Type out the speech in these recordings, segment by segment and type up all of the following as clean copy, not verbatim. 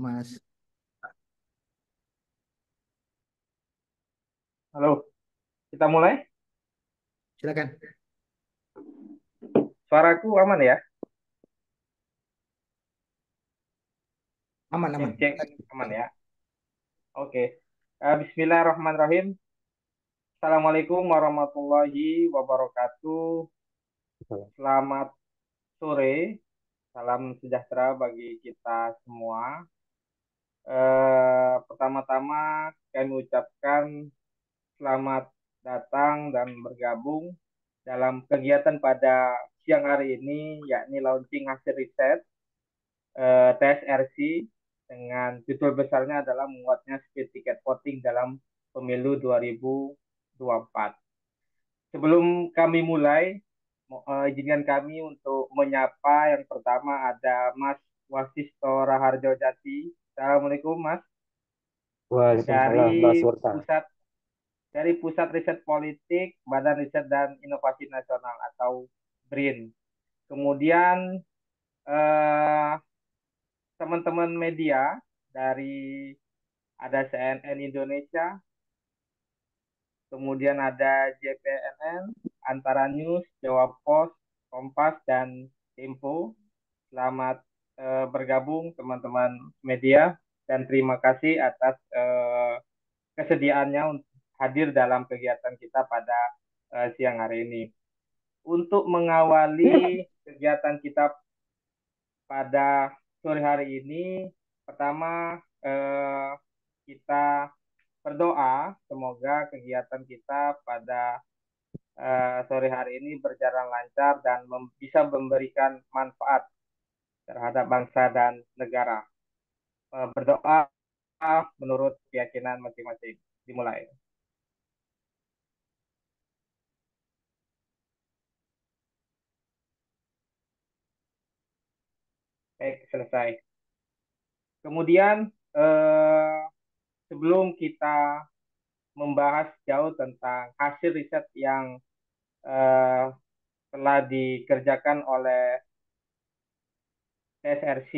Mas. Halo, kita mulai. Silakan. Suaraku aman ya? Aman, Cek aman. cek aman ya. Oke. Bismillahirrahmanirrahim. Assalamualaikum warahmatullahi wabarakatuh. Selamat sore. Salam sejahtera bagi kita semua. Pertama-tama kami ucapkan selamat datang dan bergabung dalam kegiatan pada siang hari ini, yakni launching hasil riset TSRC dengan judul besarnya adalah menguatnya speed ticket voting dalam pemilu 2024. Sebelum kami mulai, izinkan kami untuk menyapa yang pertama ada Mas Wasisto Raharjo Jati. Assalamualaikum Mas. Waalaikumsalam, Mbak Dari Surta. pusat Pusat Riset Politik Badan Riset dan Inovasi Nasional atau BRIN. Kemudian eh, teman-teman media dari ada CNN Indonesia, kemudian ada JPNN, Antara News, Jawa Post, Kompas, dan Tempo. Selamat bergabung teman-teman media dan terima kasih atas kesediaannya untuk hadir dalam kegiatan kita pada siang hari ini. Untuk mengawali kegiatan kita pada sore hari ini, pertama kita berdoa semoga kegiatan kita pada sore hari ini berjalan lancar dan bisa memberikan manfaat terhadap bangsa dan negara. Berdoa menurut keyakinan masing-masing. Dimulai. Baik, selesai. Kemudian sebelum kita membahas jauh tentang hasil riset yang eh, telah dikerjakan oleh TSRC,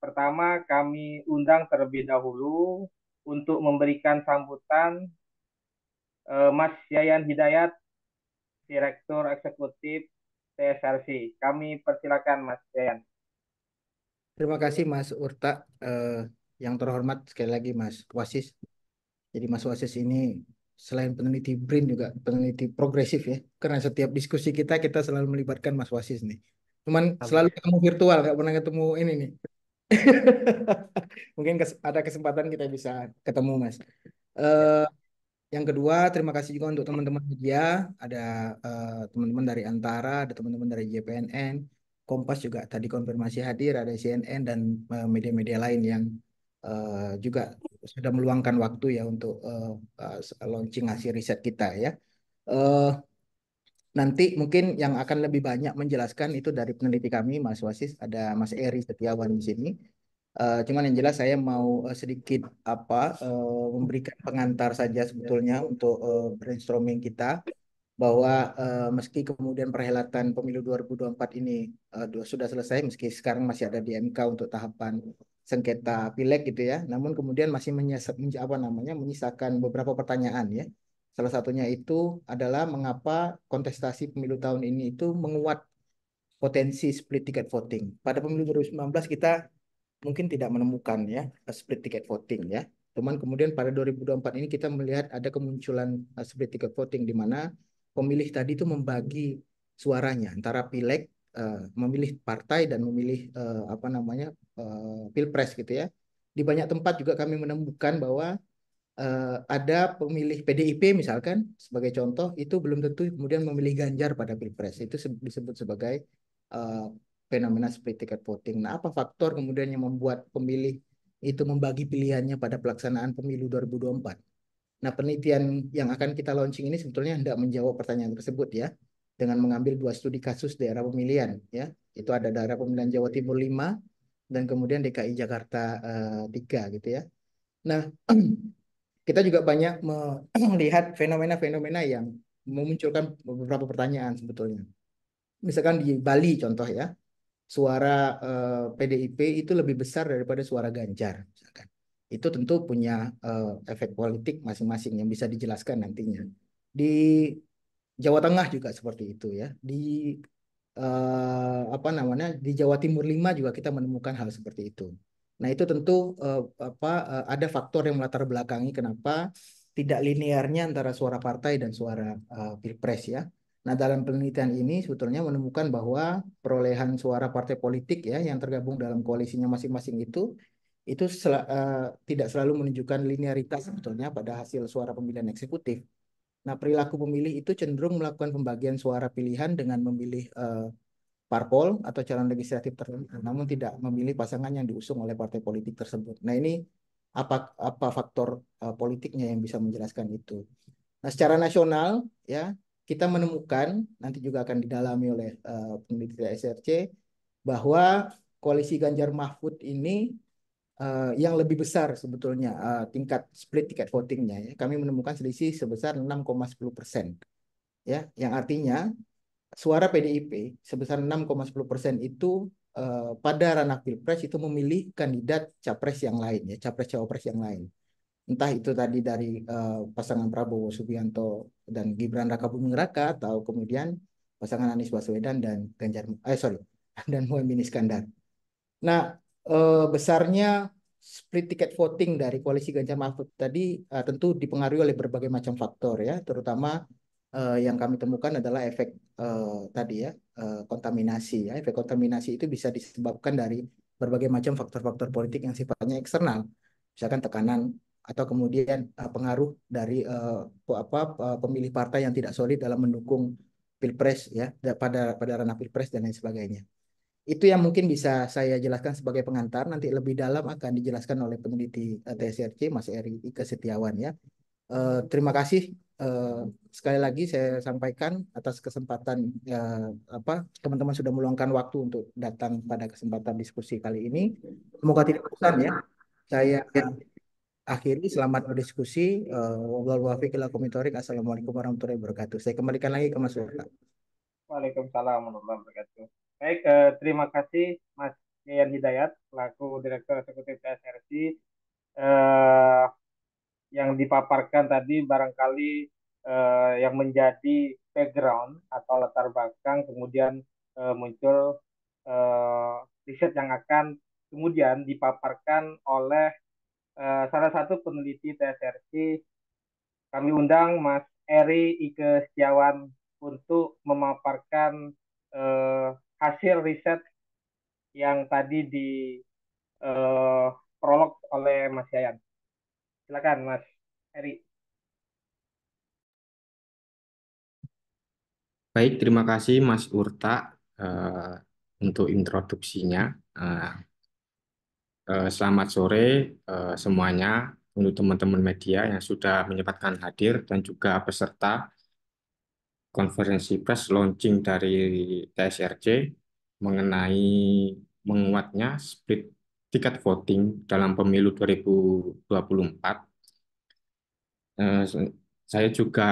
pertama kami undang terlebih dahulu untuk memberikan sambutan Mas Yayan Hidayat, Direktur Eksekutif TSRC. Kami persilakan Mas Yayan. Terima kasih Mas Urta. Eh, yang terhormat sekali lagi Mas Wasis. Jadi Mas Wasis ini selain peneliti BRIN juga peneliti progresif ya. Karena setiap diskusi kita selalu melibatkan Mas Wasis nih. Cuman selalu Habis. ketemu virtual, nggak pernah ketemu ini nih. Mungkin ada kesempatan kita bisa ketemu Mas. Ya. Eh, Yang kedua, terima kasih juga untuk teman-teman media. Ada teman-teman dari Antara, ada teman-teman dari JPNN, Kompas juga tadi konfirmasi hadir, ada CNN dan media-media lain yang juga sudah meluangkan waktu ya untuk launching hasil riset kita ya. Eh, Nanti mungkin yang akan lebih banyak menjelaskan itu dari peneliti kami, Mas Wasis, ada Mas Eri Setiawan di sini. Cuman yang jelas saya mau sedikit memberikan pengantar saja sebetulnya untuk brainstorming kita bahwa meski kemudian perhelatan pemilu 2024 ini sudah selesai meski sekarang masih ada di MK untuk tahapan sengketa pileg gitu ya, namun kemudian masih menyisakan beberapa pertanyaan ya. Salah satunya itu adalah mengapa kontestasi pemilu tahun ini itu menguat potensi split ticket voting. Pada pemilu 2019 kita mungkin tidak menemukan ya split ticket voting ya. Cuman kemudian pada 2024 ini kita melihat ada kemunculan split ticket voting di mana pemilih tadi itu membagi suaranya antara pileg, memilih partai dan memilih pilpres gitu ya. Di banyak tempat juga kami menemukan bahwa ada pemilih PDIP misalkan sebagai contoh itu belum tentu kemudian memilih Ganjar pada pilpres. Itu disebut sebagai eh, fenomena split ticket voting. Nah, apa faktor kemudian yang membuat pemilih itu membagi pilihannya pada pelaksanaan pemilu 2024? Nah, penelitian yang akan kita launching ini sebetulnya hendak menjawab pertanyaan tersebut ya, dengan mengambil dua studi kasus daerah pemilihan ya. Itu ada daerah pemilihan Jawa Timur 5 dan kemudian DKI Jakarta 3 gitu ya. Nah, kita juga banyak melihat fenomena-fenomena yang memunculkan beberapa pertanyaan sebetulnya. Misalkan di Bali contoh ya, suara PDIP itu lebih besar daripada suara Ganjar, misalkan. Itu tentu punya efek politik masing-masing yang bisa dijelaskan nantinya. Di Jawa Tengah juga seperti itu ya. Di apa namanya, di Jawa Timur 5 juga kita menemukan hal seperti itu. Nah, itu tentu ada faktor yang melatar belakangi kenapa tidak linearnya antara suara partai dan suara pilpres ya. Nah, dalam penelitian ini sebetulnya menemukan bahwa perolehan suara partai politik ya yang tergabung dalam koalisinya masing-masing itu tidak selalu menunjukkan linearitas sebetulnya pada hasil suara pemilihan eksekutif. Nah, perilaku pemilih itu cenderung melakukan pembagian suara pilihan dengan memilih parpol atau calon legislatif tertentu, namun tidak memilih pasangan yang diusung oleh partai politik tersebut. Nah, ini apa faktor politiknya yang bisa menjelaskan itu. Nah, secara nasional ya kita menemukan nanti juga akan didalami oleh peneliti SRC bahwa koalisi Ganjar Mahfud ini yang lebih besar sebetulnya tingkat split tiket votingnya ya. Kami menemukan selisih sebesar 6,10% ya, yang artinya suara PDIP sebesar 6,10% itu pada ranah pilpres itu memilih kandidat capres yang lain ya, capres cawapres yang lain. Entah itu tadi dari pasangan Prabowo Subianto dan Gibran Rakabuming Raka atau kemudian pasangan Anies Baswedan dan dan Muhaimin Iskandar. Nah, besarnya split ticket voting dari koalisi Ganjar Mahfud tadi tentu dipengaruhi oleh berbagai macam faktor ya, terutama yang kami temukan adalah efek tadi ya, kontaminasi ya. Efek kontaminasi itu bisa disebabkan dari berbagai macam faktor-faktor politik yang sifatnya eksternal, misalkan tekanan atau kemudian pengaruh dari pemilih partai yang tidak solid dalam mendukung pilpres ya, pada ranah pilpres dan lain sebagainya. Itu yang mungkin bisa saya jelaskan sebagai pengantar. Nanti lebih dalam akan dijelaskan oleh peneliti TSRC, Mas Eri Ika Setiawan ya. Terima kasih sekali lagi saya sampaikan atas kesempatan apa teman-teman sudah meluangkan waktu untuk datang pada kesempatan diskusi kali ini. Semoga tidak bosan ya. Saya akhiri, selamat berdiskusi. Wabillahi taufiq wal hidayah. Assalamualaikum warahmatullahi wabarakatuh. Saya kembalikan lagi ke Mas Waka. Waalaikumsalam warahmatullahi wabarakatuh. Baik, terima kasih Mas Yayan Hidayat, selaku Direktur Eksekutif PSRC. Eh, yang dipaparkan tadi barangkali yang menjadi background atau latar belakang, kemudian muncul riset yang akan kemudian dipaparkan oleh salah satu peneliti TSRC. Kami undang Mas Eri Ike Setiawan untuk memaparkan eh, hasil riset yang tadi di prolog oleh Mas Yayan. Silakan Mas Eri. Baik, terima kasih Mas Urta eh, untuk introduksinya. Eh, Selamat sore semuanya, untuk teman-teman media yang sudah menyempatkan hadir dan juga peserta konferensi pers launching dari TSRC mengenai menguatnya split tiket voting dalam pemilu 2024. Eh, Saya juga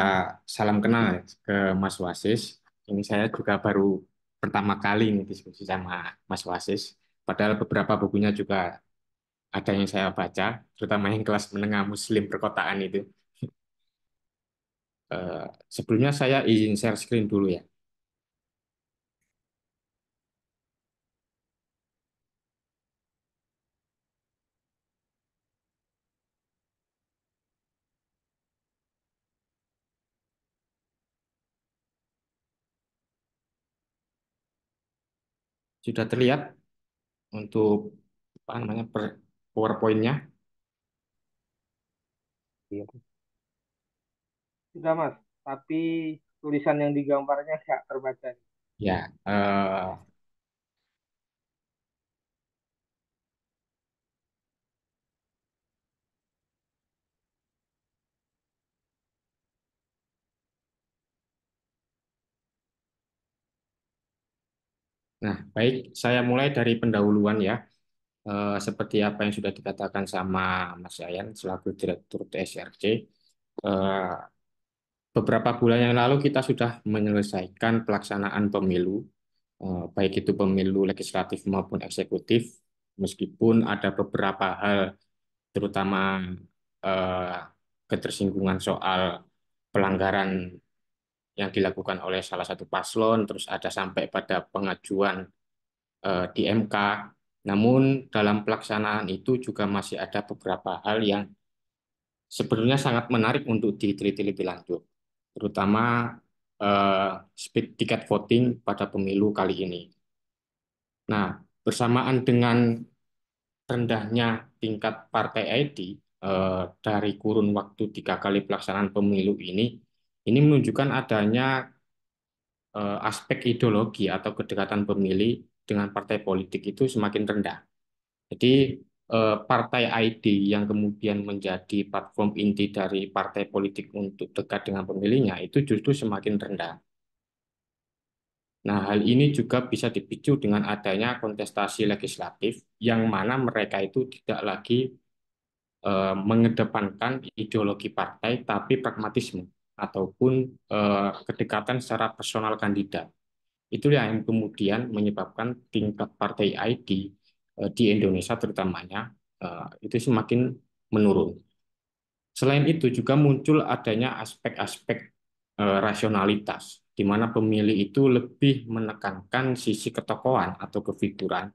salam kenal ya ke Mas Wasis. Ini saya juga baru pertama kali nih diskusi sama Mas Wasis. Padahal beberapa bukunya juga ada yang saya baca, terutama yang kelas menengah Muslim perkotaan itu. Sebelumnya saya izin share screen dulu ya. Sudah terlihat untuk apa namanya PowerPoint-nya? Iya. Sudah Mas, tapi tulisan yang digambarnya nggak terbaca. Ya, nah baik, saya mulai dari pendahuluan ya. Seperti apa yang sudah dikatakan sama Mas Yayan selaku Direktur TSRC. Eh, Beberapa bulan yang lalu kita sudah menyelesaikan pelaksanaan pemilu baik itu pemilu legislatif maupun eksekutif, meskipun ada beberapa hal, terutama eh, ketersinggungan soal pelanggaran yang dilakukan oleh salah satu paslon, terus ada sampai pada pengajuan di MK. Namun dalam pelaksanaan itu juga masih ada beberapa hal yang sebenarnya sangat menarik untuk diteliti lebih lanjut, terutama speed ticket voting pada pemilu kali ini. Nah, bersamaan dengan rendahnya tingkat partai ID dari kurun waktu 3 kali pelaksanaan pemilu ini menunjukkan adanya aspek ideologi atau kedekatan pemilih dengan partai politik itu semakin rendah. Jadi partai ID yang kemudian menjadi platform inti dari partai politik untuk dekat dengan pemilihnya itu justru semakin rendah. Nah, hal ini juga bisa dipicu dengan adanya kontestasi legislatif yang mana mereka itu tidak lagi mengedepankan ideologi partai tapi pragmatisme ataupun kedekatan secara personal kandidat. Itu yang kemudian menyebabkan tingkat partai ID di Indonesia terutamanya itu semakin menurun. Selain itu juga muncul adanya aspek-aspek rasionalitas, di mana pemilih itu lebih menekankan sisi ketokohan atau kefiguran,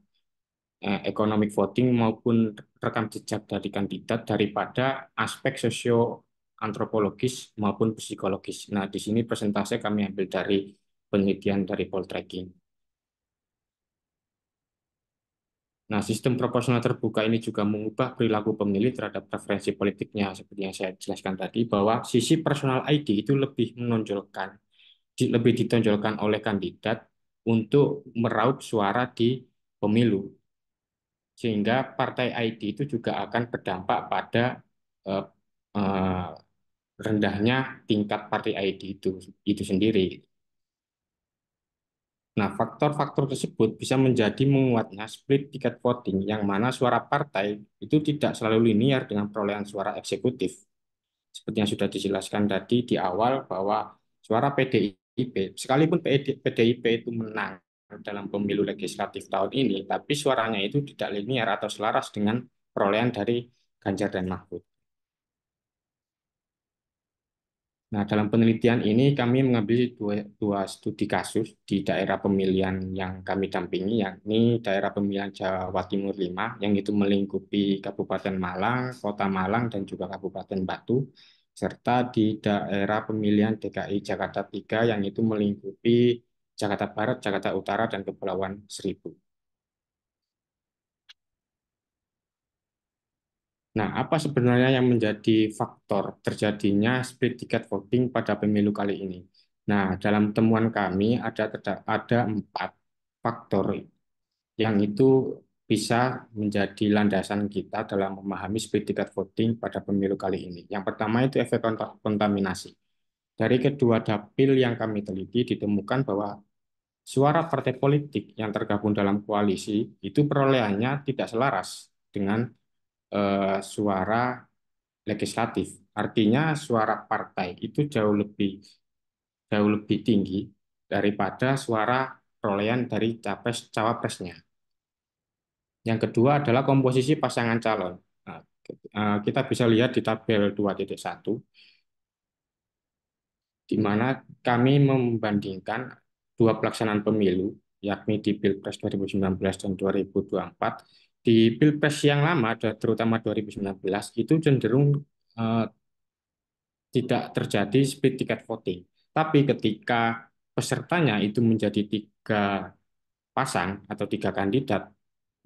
economic voting maupun rekam jejak dari kandidat daripada aspek sosio-antropologis maupun psikologis. Nah, di sini presentase kami ambil dari penelitian dari Poltreking. Nah, sistem proporsional terbuka ini juga mengubah perilaku pemilih terhadap preferensi politiknya, seperti yang saya jelaskan tadi, bahwa sisi personal ID itu lebih menonjolkan, lebih ditonjolkan oleh kandidat untuk meraup suara di pemilu, sehingga partai ID itu juga akan berdampak pada eh, eh, rendahnya tingkat partai ID itu sendiri. Nah, faktor-faktor tersebut bisa menjadi menguatnya split ticket voting yang mana suara partai itu tidak selalu linear dengan perolehan suara eksekutif. Seperti yang sudah dijelaskan tadi di awal bahwa suara PDIP, sekalipun PDIP itu menang dalam pemilu legislatif tahun ini, tapi suaranya itu tidak linear atau selaras dengan perolehan dari Ganjar dan Mahfud. Nah, dalam penelitian ini kami mengambil dua studi kasus di daerah pemilihan yang kami dampingi, yakni daerah pemilihan Jawa Timur 5, yang itu melingkupi Kabupaten Malang, Kota Malang, dan juga Kabupaten Batu, serta di daerah pemilihan DKI Jakarta 3, yang itu melingkupi Jakarta Barat, Jakarta Utara, dan Kepulauan Seribu. Nah, apa sebenarnya yang menjadi faktor terjadinya split ticket voting pada pemilu kali ini? Nah, dalam temuan kami ada 4 faktor yang itu bisa menjadi landasan kita dalam memahami split ticket voting pada pemilu kali ini. Yang pertama itu efek kontaminasi. Dari kedua dapil yang kami teliti ditemukan bahwa suara partai politik yang tergabung dalam koalisi itu perolehannya tidak selaras dengan suara legislatif. Artinya suara partai itu jauh lebih tinggi daripada suara perolehan dari capres cawapresnya. Yang kedua adalah komposisi pasangan calon. Nah, kita bisa lihat di tabel 2.1, di mana kami membandingkan dua pelaksanaan pemilu, yakni di Pilpres 2019 dan 2024. Di Pilpres yang lama, terutama 2019, itu cenderung eh, tidak terjadi split ticket voting. Tapi ketika pesertanya itu menjadi 3 pasang atau 3 kandidat,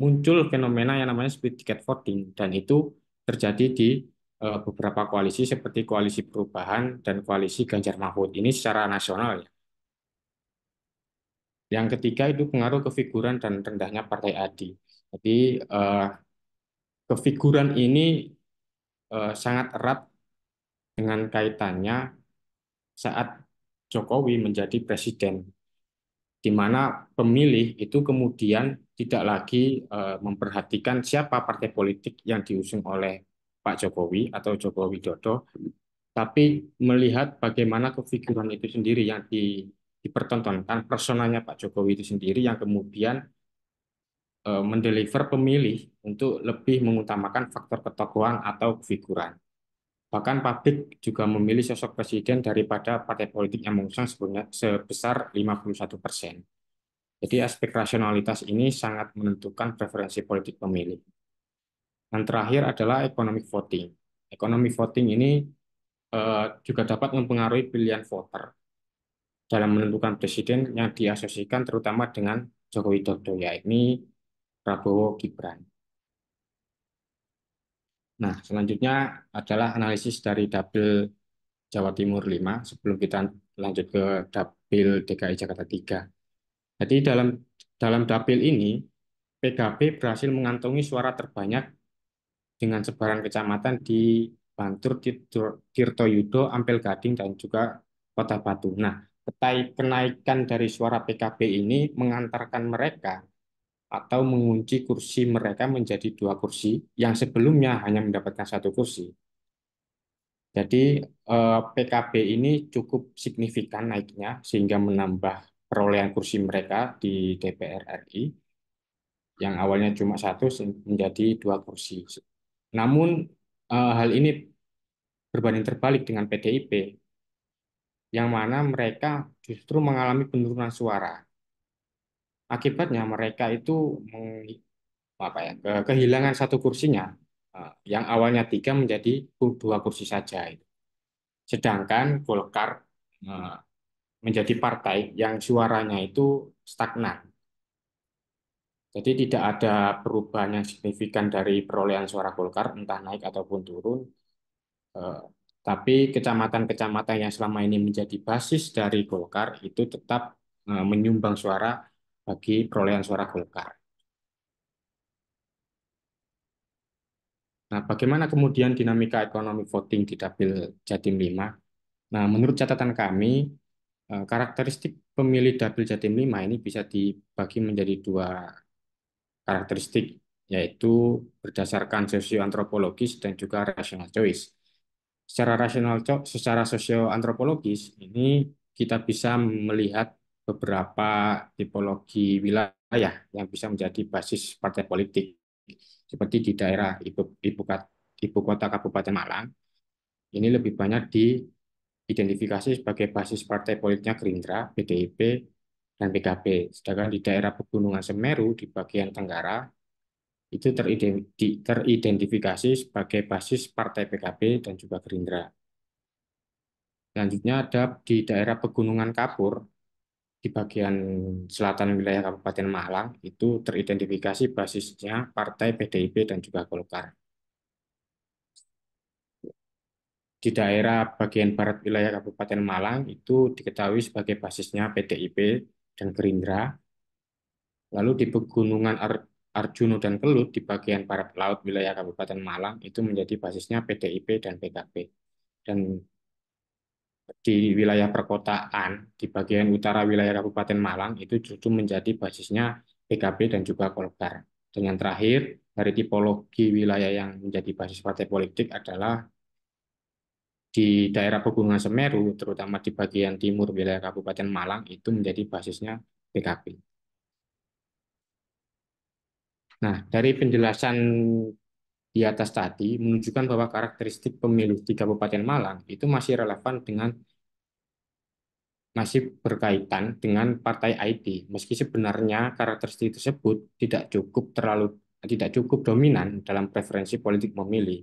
muncul fenomena yang namanya split ticket voting, dan itu terjadi di beberapa koalisi seperti koalisi perubahan dan koalisi Ganjar Mahfud ini secara nasional ya. Yang ketiga itu pengaruh kefiguran dan rendahnya partai ADI. Jadi kefiguran ini sangat erat dengan kaitannya saat Jokowi menjadi presiden, di mana pemilih itu kemudian tidak lagi memperhatikan siapa partai politik yang diusung oleh Pak Jokowi atau Joko Widodo, tapi melihat bagaimana kefiguran itu sendiri yang dipertontonkan personanya Pak Jokowi itu sendiri yang kemudian mendeliver pemilih untuk lebih mengutamakan faktor ketokohan atau figuran. Bahkan publik juga memilih sosok presiden daripada partai politik yang mengusung sebesar 51%. Jadi aspek rasionalitas ini sangat menentukan preferensi politik pemilih. Yang terakhir adalah economic voting. Economic voting ini juga dapat mempengaruhi pilihan voter dalam menentukan presiden yang diasosiasikan terutama dengan Joko Widodo, yaitu Prabowo Gibran. Nah, selanjutnya adalah analisis dari Dapil Jawa Timur 5 sebelum kita lanjut ke Dapil DKI Jakarta 3. Jadi dalam dapil ini PKB berhasil mengantongi suara terbanyak dengan sebaran kecamatan di Bantur, Tirtoyudo, Ampel Gading, dan juga Kota Batu. Nah, kenaikan dari suara PKB ini mengantarkan mereka atau mengunci kursi mereka menjadi 2 kursi yang sebelumnya hanya mendapatkan 1 kursi. Jadi PKB ini cukup signifikan naiknya sehingga menambah perolehan kursi mereka di DPR RI yang awalnya cuma 1 menjadi 2 kursi. Namun hal ini berbanding terbalik dengan PDIP yang mana mereka justru mengalami penurunan suara. Akibatnya mereka itu kehilangan 1 kursinya, yang awalnya 3 menjadi 2 kursi saja. Sedangkan Golkar menjadi partai yang suaranya itu stagnan. Jadi tidak ada perubahan yang signifikan dari perolehan suara Golkar, entah naik ataupun turun. Tapi kecamatan-kecamatan yang selama ini menjadi basis dari Golkar itu tetap menyumbang suara bagi perolehan suara Golkar. Nah, bagaimana kemudian dinamika ekonomi voting di Dapil Jatim 5? Nah, menurut catatan kami, karakteristik pemilih Dapil Jatim 5 ini bisa dibagi menjadi 2 karakteristik, yaitu berdasarkan sosioantropologis dan juga rational choice. Secara sosioantropologis ini kita bisa melihat beberapa tipologi wilayah yang bisa menjadi basis partai politik, seperti di daerah ibu kota Kabupaten Malang. Ini lebih banyak diidentifikasi sebagai basis partai politiknya Gerindra, PDIP, dan PKB. Sedangkan di daerah Pegunungan Semeru di bagian Tenggara itu teridentifikasi sebagai basis partai PKB dan juga Gerindra. Selanjutnya ada di daerah Pegunungan Kapur di bagian selatan wilayah Kabupaten Malang itu teridentifikasi basisnya partai PDIP dan juga Golkar. Di daerah bagian barat wilayah Kabupaten Malang itu diketahui sebagai basisnya PDIP dan Gerindra. Lalu di Pegunungan Arjuno dan Kelut di bagian barat laut wilayah Kabupaten Malang itu menjadi basisnya PDIP dan PKB. Dan di wilayah perkotaan di bagian utara wilayah Kabupaten Malang itu justru menjadi basisnya PKB dan juga Golkar. Dan yang terakhir, dari tipologi wilayah yang menjadi basis partai politik adalah di daerah Pegunungan Semeru, terutama di bagian timur wilayah Kabupaten Malang, itu menjadi basisnya PKB. Nah, dari penjelasan di atas tadi menunjukkan bahwa karakteristik pemilih di Kabupaten Malang itu masih berkaitan dengan partai ID, meski sebenarnya karakteristik tersebut tidak cukup dominan dalam preferensi politik memilih.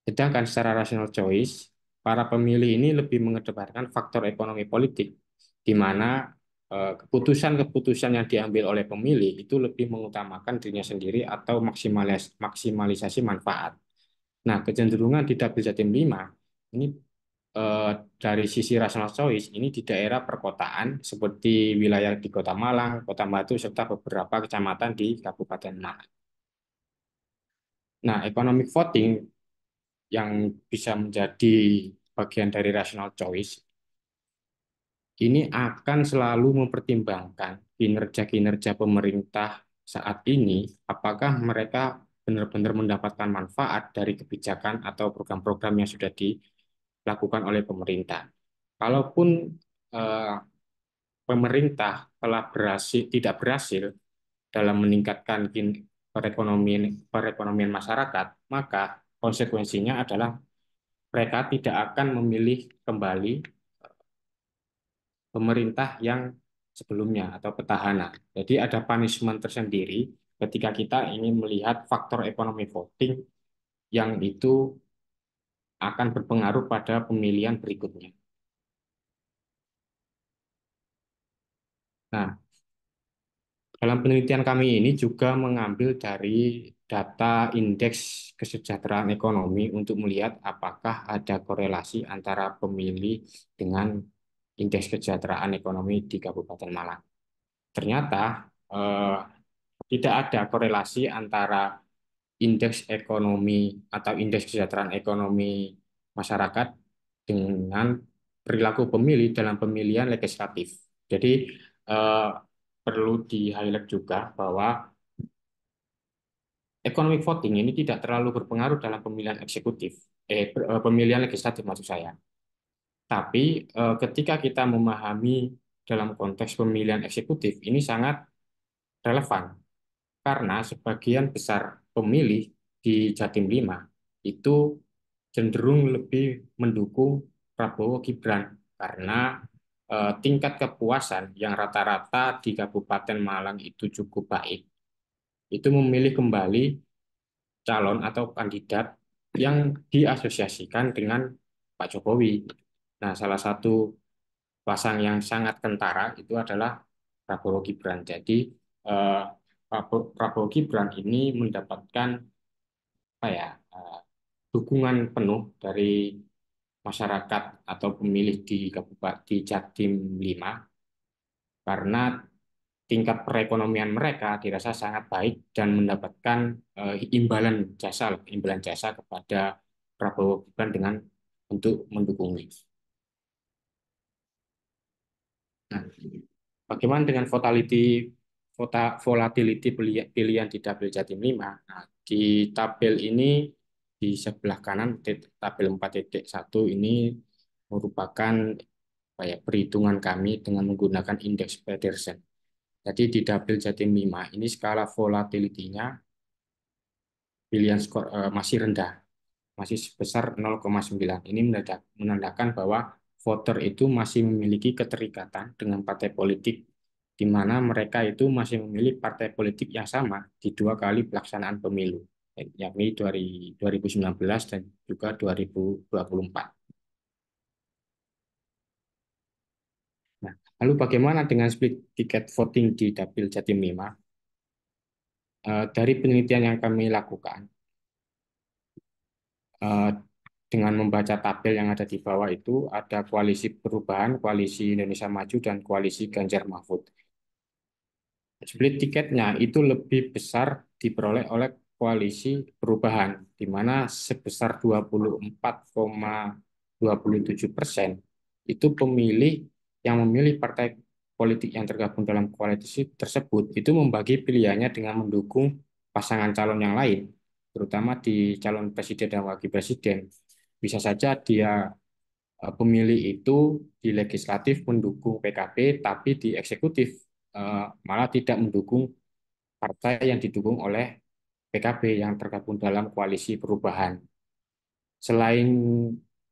Sedangkan secara rational choice, para pemilih ini lebih mengedepankan faktor ekonomi politik, di mana keputusan-keputusan yang diambil oleh pemilih itu lebih mengutamakan dirinya sendiri atau maksimalisasi manfaat. Nah, kecenderungan di Dapil Jatim 5 ini dari sisi rational choice ini di daerah perkotaan seperti wilayah di Kota Malang, Kota Batu, serta beberapa kecamatan di Kabupaten Malang. Nah, economic voting yang bisa menjadi bagian dari rational choice ini akan selalu mempertimbangkan kinerja-kinerja pemerintah saat ini, apakah mereka benar-benar mendapatkan manfaat dari kebijakan atau program-program yang sudah dilakukan oleh pemerintah. Kalaupun pemerintah telah tidak berhasil dalam meningkatkan perekonomian masyarakat, maka konsekuensinya adalah mereka tidak akan memilih kembali pemerintah yang sebelumnya atau petahana. Jadi ada punishment tersendiri ketika kita ingin melihat faktor ekonomi voting yang itu akan berpengaruh pada pemilihan berikutnya. Nah, dalam penelitian kami ini juga mengambil dari data indeks kesejahteraan ekonomi untuk melihat apakah ada korelasi antara pemilih dengan indeks kesejahteraan ekonomi di Kabupaten Malang. Ternyata tidak ada korelasi antara indeks ekonomi atau indeks kesejahteraan ekonomi masyarakat dengan perilaku pemilih dalam pemilihan legislatif. Jadi perlu di-highlight juga bahwa economic voting ini tidak terlalu berpengaruh dalam pemilihan eksekutif, pemilihan legislatif maksud saya. Tapi ketika kita memahami dalam konteks pemilihan eksekutif ini sangat relevan karena sebagian besar pemilih di Jatim 5 itu cenderung lebih mendukung Prabowo Gibran karena tingkat kepuasan yang rata-rata di Kabupaten Malang itu cukup baik. Itu memilih kembali calon atau kandidat yang diasosiasikan dengan Pak Jokowi. Nah, salah satu pasang yang sangat kentara itu adalah Prabowo Gibran. Jadi Prabowo Gibran ini mendapatkan apa ya dukungan penuh dari masyarakat atau pemilih di Kabupaten Jatim 5 karena tingkat perekonomian mereka dirasa sangat baik dan mendapatkan imbalan jasa kepada Prabowo Gibran dengan untuk mendukungnya. Nah, bagaimana dengan volatility pilihan di tabel Jatim 5? Nah, di tabel ini di sebelah kanan tabel 4.1 ini merupakan perhitungan kami dengan menggunakan indeks Petersen. Jadi di tabel Jatim 5 ini skala volatility-nya pilihan skor masih rendah, masih sebesar 0,9. Ini menandakan bahwa voter itu masih memiliki keterikatan dengan partai politik, di mana mereka itu masih memilih partai politik yang sama di 2 kali pelaksanaan pemilu, yakni 2019 dan juga 2024. Nah, lalu bagaimana dengan split tiket voting di Dapil Jatim 5? Dari penelitian yang kami lakukan, dengan membaca tabel yang ada di bawah itu, ada koalisi perubahan, koalisi Indonesia Maju, dan koalisi Ganjar Mahfud. Split tiketnya itu lebih besar diperoleh oleh koalisi perubahan, di mana sebesar 24,27% itu pemilih yang memilih partai politik yang tergabung dalam koalisi tersebut itu membagi pilihannya dengan mendukung pasangan calon yang lain, terutama di calon presiden dan wakil presiden. Bisa saja dia pemilih itu di legislatif mendukung PKB, tapi di eksekutif malah tidak mendukung partai yang didukung oleh PKB yang tergabung dalam koalisi perubahan. Selain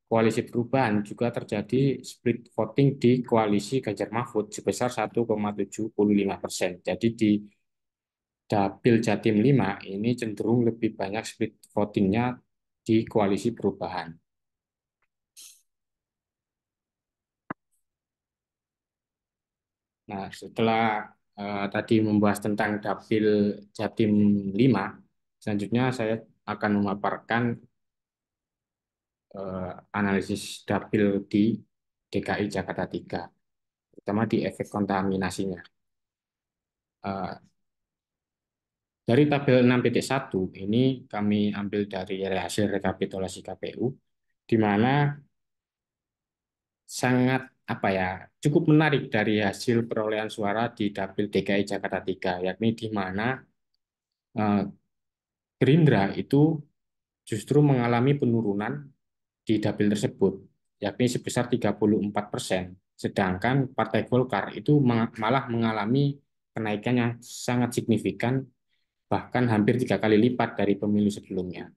koalisi perubahan, juga terjadi split voting di koalisi Ganjar Mahfud sebesar 1,75%. Jadi di Dapil Jatim 5 ini cenderung lebih banyak split votingnya di koalisi perubahan. Nah, setelah tadi membahas tentang Dapil Jatim 5, selanjutnya saya akan memaparkan analisis Dapil di DKI Jakarta 3, terutama di efek kontaminasinya. Dari tabel 6.1 ini kami ambil dari hasil rekapitulasi KPU, di mana sangat cukup menarik dari hasil perolehan suara di Dapil DKI Jakarta 3, yakni di mana Gerindra itu justru mengalami penurunan di dapil tersebut, yakni sebesar 34%. Sedangkan Partai Golkar itu malah mengalami kenaikan yang sangat signifikan, bahkan hampir 3 kali lipat dari pemilu sebelumnya.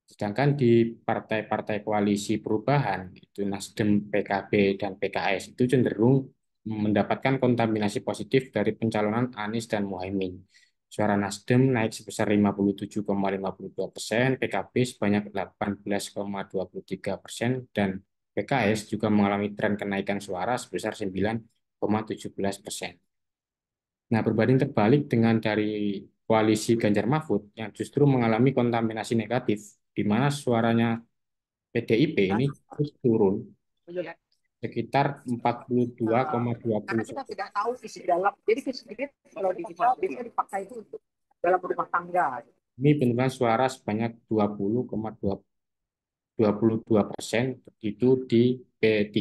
Sedangkan di partai-partai koalisi perubahan, itu Nasdem, PKB, dan PKS, itu cenderung mendapatkan kontaminasi positif dari pencalonan Anies dan Muhaimin. Suara Nasdem naik sebesar 57,52%, PKB sebanyak 18,23%, dan PKS juga mengalami tren kenaikan suara sebesar 9,17%. Nah, berbanding terbalik dengan dari koalisi Ganjar Mahfud yang justru mengalami kontaminasi negatif, di mana suaranya PDIP ini terus turun sekitar Karena kita 42,21. tidak tahu isi dalam. Jadi sedikit kalau di kita biasanya dipakai itu untuk dalam rumah tangga. Ini penurunan suara sebanyak 20,22% itu di P3.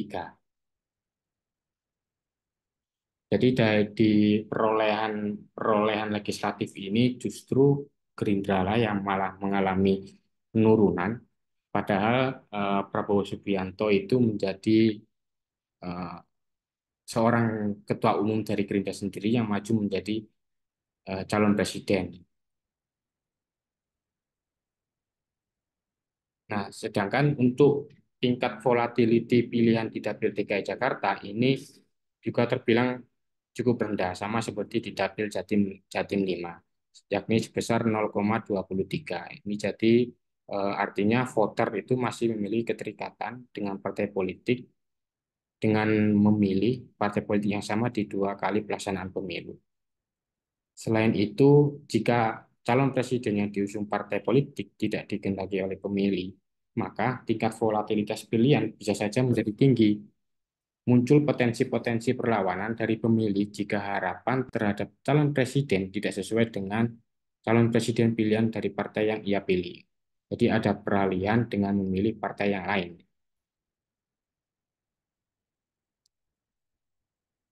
Jadi di perolehan perolehan legislatif ini justru Gerindra lah yang malah mengalami penurunan, padahal Prabowo Subianto itu menjadi eh, seorang ketua umum dari Gerindra sendiri yang maju menjadi calon presiden. Nah, sedangkan untuk tingkat volatility pilihan di Dapil DKI Jakarta ini juga terbilang cukup rendah, sama seperti di Dapil Jatim 5, yakni sebesar 0,23. Ini jadi artinya voter itu masih memiliki keterikatan dengan partai politik, dengan memilih partai politik yang sama di 2 kali pelaksanaan pemilu. Selain itu, jika calon presiden yang diusung partai politik tidak dikehendaki oleh pemilih, maka tingkat volatilitas pilihan bisa saja menjadi tinggi. Muncul potensi-potensi perlawanan dari pemilih jika harapan terhadap calon presiden tidak sesuai dengan calon presiden pilihan dari partai yang ia pilih. Jadi ada peralihan dengan memilih partai yang lain.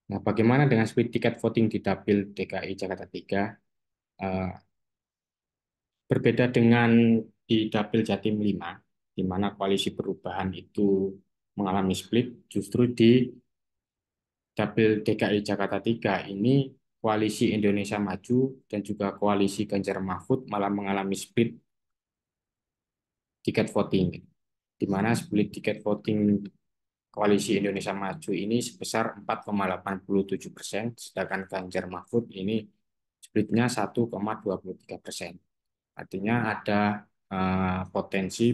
Nah, bagaimana dengan split ticket voting di Dapil DKI Jakarta 3? Berbeda dengan di Dapil Jatim 5, di mana koalisi perubahan itu mengalami split, justru di Dapil DKI Jakarta 3 ini koalisi Indonesia Maju dan juga koalisi Ganjar Mahfud malah mengalami split tiket voting, di mana split tiket voting koalisi Indonesia Maju ini sebesar 4,87%, sedangkan Ganjar Mahfud ini splitnya 1,23%. Artinya ada potensi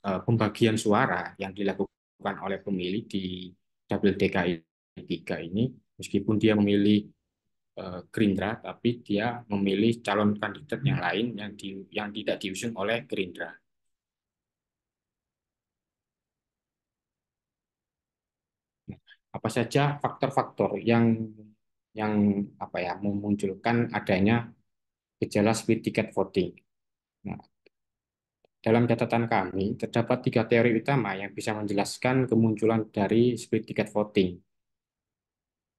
pembagian suara yang dilakukan oleh pemilih di Dapil DKI 3 ini, meskipun dia memilih Gerindra, tapi dia memilih calon kandidat yang lain yang tidak diusung oleh Gerindra. Apa saja faktor-faktor yang apa ya memunculkan adanya gejala split ticket voting? Nah, dalam catatan kami, terdapat 3 teori utama yang bisa menjelaskan kemunculan dari split ticket voting,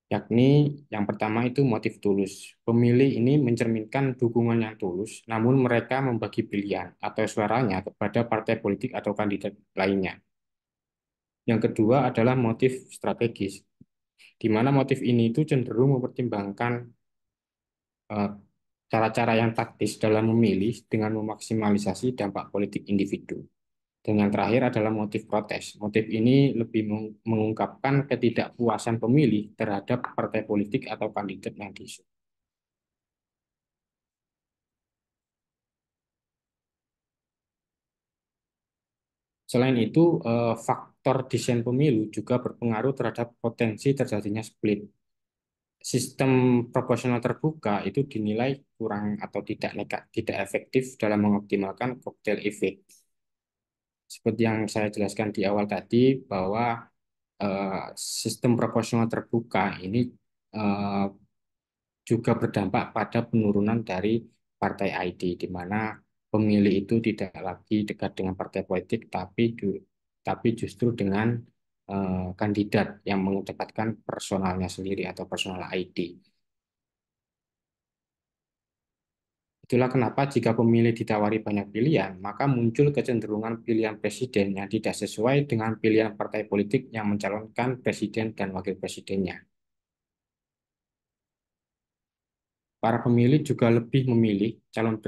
yakni yang pertama itu motif tulus. Pemilih ini mencerminkan dukungan yang tulus, namun mereka membagi pilihan atau suaranya kepada partai politik atau kandidat lainnya. Yang kedua adalah motif strategis, di mana motif ini itu cenderung mempertimbangkan eh, cara-cara yang taktis dalam memilih dengan memaksimalisasi dampak politik individu. Dan yang terakhir adalah motif protes. Motif ini lebih mengungkapkan ketidakpuasan pemilih terhadap partai politik atau kandidat yang diusung. Selain itu, faktor desain pemilu juga berpengaruh terhadap potensi terjadinya split. Sistem proporsional terbuka itu dinilai kurang atau tidak efektif dalam mengoptimalkan cocktail effect. Seperti yang saya jelaskan di awal tadi, bahwa sistem proporsional terbuka ini eh, juga berdampak pada penurunan dari partai ID, di mana pemilih itu tidak lagi dekat dengan partai politik, tapi justru dengan kandidat yang mengedepankan personalnya sendiri atau personal ID. Itulah kenapa jika pemilih ditawari banyak pilihan, maka muncul kecenderungan pilihan presiden yang tidak sesuai dengan pilihan partai politik yang mencalonkan presiden dan wakil presidennya. Para pemilih juga lebih memilih calon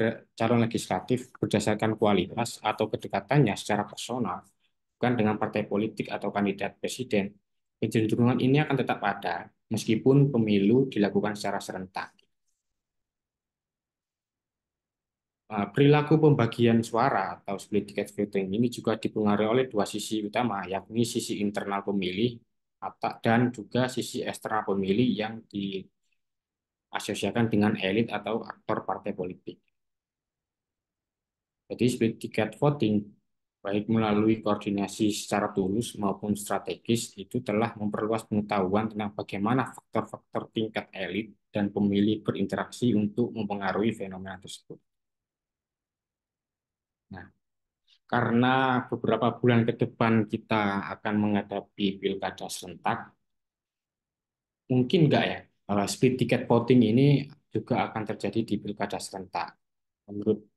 legislatif berdasarkan kualitas atau kedekatannya secara personal, bukan dengan partai politik atau kandidat presiden. Kecenderungan ini akan tetap ada meskipun pemilu dilakukan secara serentak. Perilaku pembagian suara atau split ticket voting ini juga dipengaruhi oleh dua sisi utama, yakni sisi internal pemilih dan juga sisi eksternal pemilih yang diasosiasikan dengan elit atau aktor partai politik. Jadi split ticket voting, baik melalui koordinasi secara tulus maupun strategis, itu telah memperluas pengetahuan tentang bagaimana faktor-faktor tingkat elit dan pemilih berinteraksi untuk mempengaruhi fenomena tersebut. Nah, karena beberapa bulan ke depan kita akan menghadapi pilkada serentak, mungkin nggak ya, split ticket voting ini juga akan terjadi di pilkada serentak. Menurut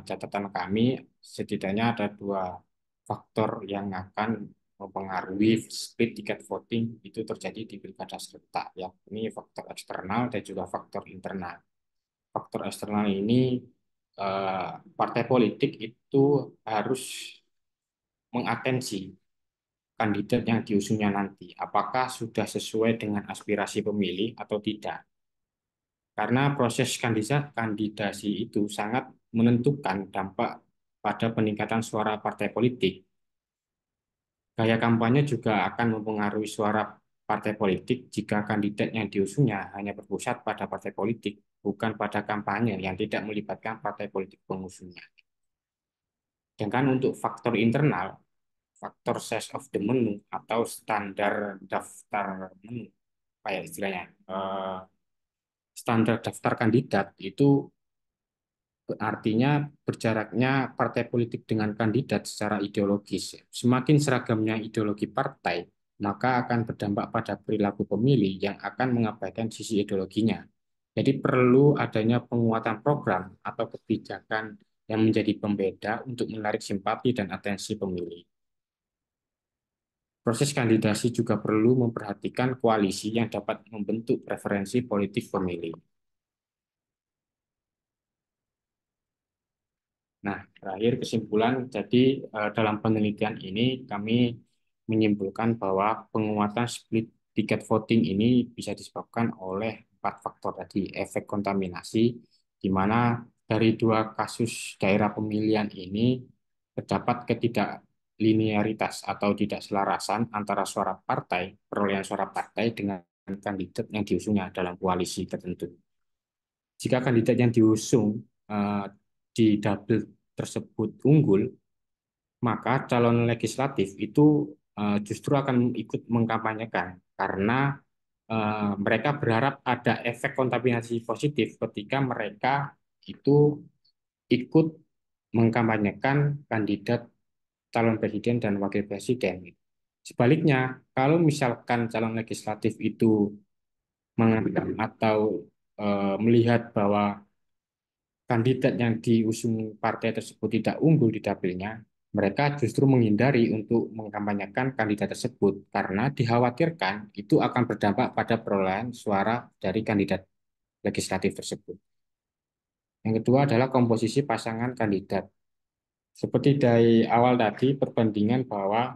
catatan kami, setidaknya ada dua faktor yang akan mempengaruhi split ticket voting itu terjadi di pilkada serentak, yakni faktor eksternal dan juga faktor internal. Faktor eksternal ini partai politik itu harus mengatensi kandidat yang diusungnya nanti, apakah sudah sesuai dengan aspirasi pemilih atau tidak. Karena proses kandidasi itu sangat menentukan dampak pada peningkatan suara partai politik. Gaya kampanye juga akan mempengaruhi suara partai politik jika kandidat yang diusungnya hanya berpusat pada partai politik, bukan pada kampanye yang tidak melibatkan partai politik pengusungnya. Sedangkan untuk faktor internal, faktor size of the menu atau standar daftar menu, apa ya istilahnya, standar daftar kandidat itu artinya berjaraknya partai politik dengan kandidat secara ideologis. Semakin seragamnya ideologi partai, maka akan berdampak pada perilaku pemilih yang akan mengabaikan sisi ideologinya. Jadi perlu adanya penguatan program atau kebijakan yang menjadi pembeda untuk menarik simpati dan atensi pemilih. Proses kandidasi juga perlu memperhatikan koalisi yang dapat membentuk preferensi politik pemilih. Nah, terakhir kesimpulan, jadi dalam penelitian ini kami menyimpulkan bahwa penguatan split ticket voting ini bisa disebabkan oleh 4 faktor tadi, efek kontaminasi, di mana dari 2 kasus daerah pemilihan ini terdapat ketidaklinearitas atau tidak selarasan antara suara partai, perolehan suara partai dengan kandidat yang diusungnya dalam koalisi tertentu. Jika kandidat yang diusung di dapil tersebut unggul, maka calon legislatif itu justru akan ikut mengkampanyekan karena mereka berharap ada efek kontaminasi positif ketika mereka itu ikut mengkampanyekan kandidat calon presiden dan wakil presiden. Sebaliknya, kalau misalkan calon legislatif itu menganggap atau melihat bahwa kandidat yang diusung partai tersebut tidak unggul di dapilnya, mereka justru menghindari untuk mengkampanyekan kandidat tersebut karena dikhawatirkan itu akan berdampak pada perolehan suara dari kandidat legislatif tersebut. Yang kedua adalah komposisi pasangan kandidat. Seperti dari awal tadi, perbandingan bahwa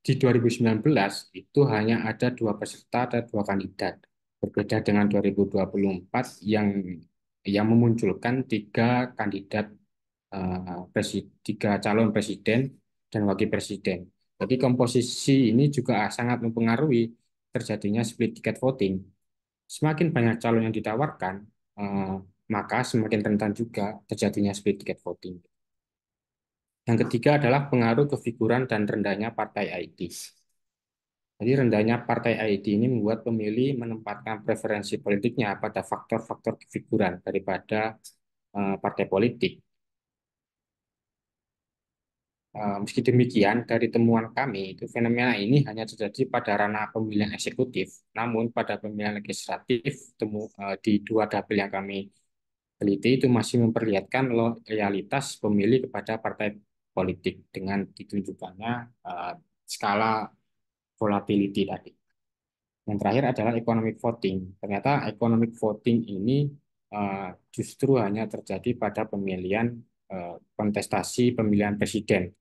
di 2019 itu hanya ada 2 peserta, ada 2 kandidat. Berbeda dengan 2024 yang memunculkan 3 kandidat, 3 calon presiden dan wakil presiden. Jadi komposisi ini juga sangat mempengaruhi terjadinya split ticket voting. Semakin banyak calon yang ditawarkan, maka semakin rentan juga terjadinya split ticket voting. Yang ketiga adalah pengaruh kefiguran dan rendahnya partai ID. Jadi rendahnya partai ID ini membuat pemilih menempatkan preferensi politiknya pada faktor-faktor kefiguran daripada partai politik. Meski demikian, dari temuan kami, itu fenomena ini hanya terjadi pada ranah pemilihan eksekutif, namun pada pemilihan legislatif di 2 dapil yang kami Teliti itu masih memperlihatkan loyalitas pemilih kepada partai politik dengan ditunjukkannya skala volatility tadi. Yang terakhir adalah economic voting. Ternyata economic voting ini justru hanya terjadi pada pemilihan kontestasi pemilihan presiden.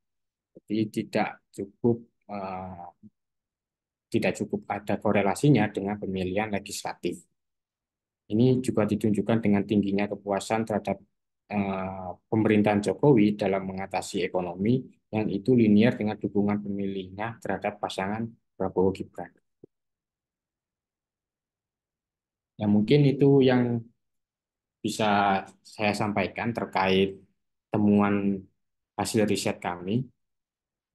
Jadi uh, tidak cukup ada korelasinya dengan pemilihan legislatif. Ini juga ditunjukkan dengan tingginya kepuasan terhadap pemerintahan Jokowi dalam mengatasi ekonomi yang itu linier dengan dukungan pemilihnya terhadap pasangan Prabowo Gibran. Ya mungkin itu yang bisa saya sampaikan terkait temuan hasil riset kami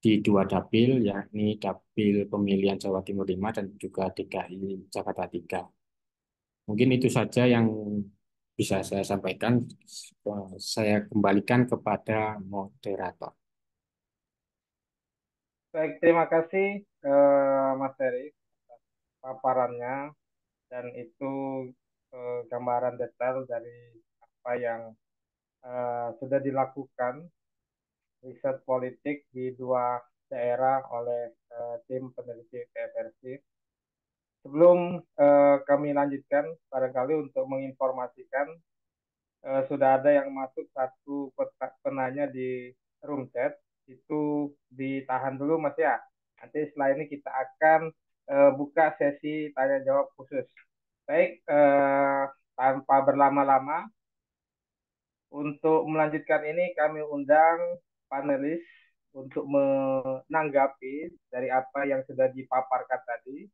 di dua dapil, yakni dapil pemilihan Jawa Timur 5 dan juga DKI Jakarta 3. Mungkin itu saja yang bisa saya sampaikan. Saya kembalikan kepada moderator. Baik, terima kasih Mas Heri atas paparannya, dan itu gambaran detail dari apa yang sudah dilakukan riset politik di dua daerah oleh tim peneliti TFRC. Sebelum kami lanjutkan, barangkali untuk menginformasikan, sudah ada yang masuk satu penanya di room chat. Itu ditahan dulu Mas ya. Nanti setelah ini kita akan buka sesi tanya jawab khusus. Baik, tanpa berlama-lama, untuk melanjutkan ini kami undang panelis untuk menanggapi dari apa yang sudah dipaparkan tadi.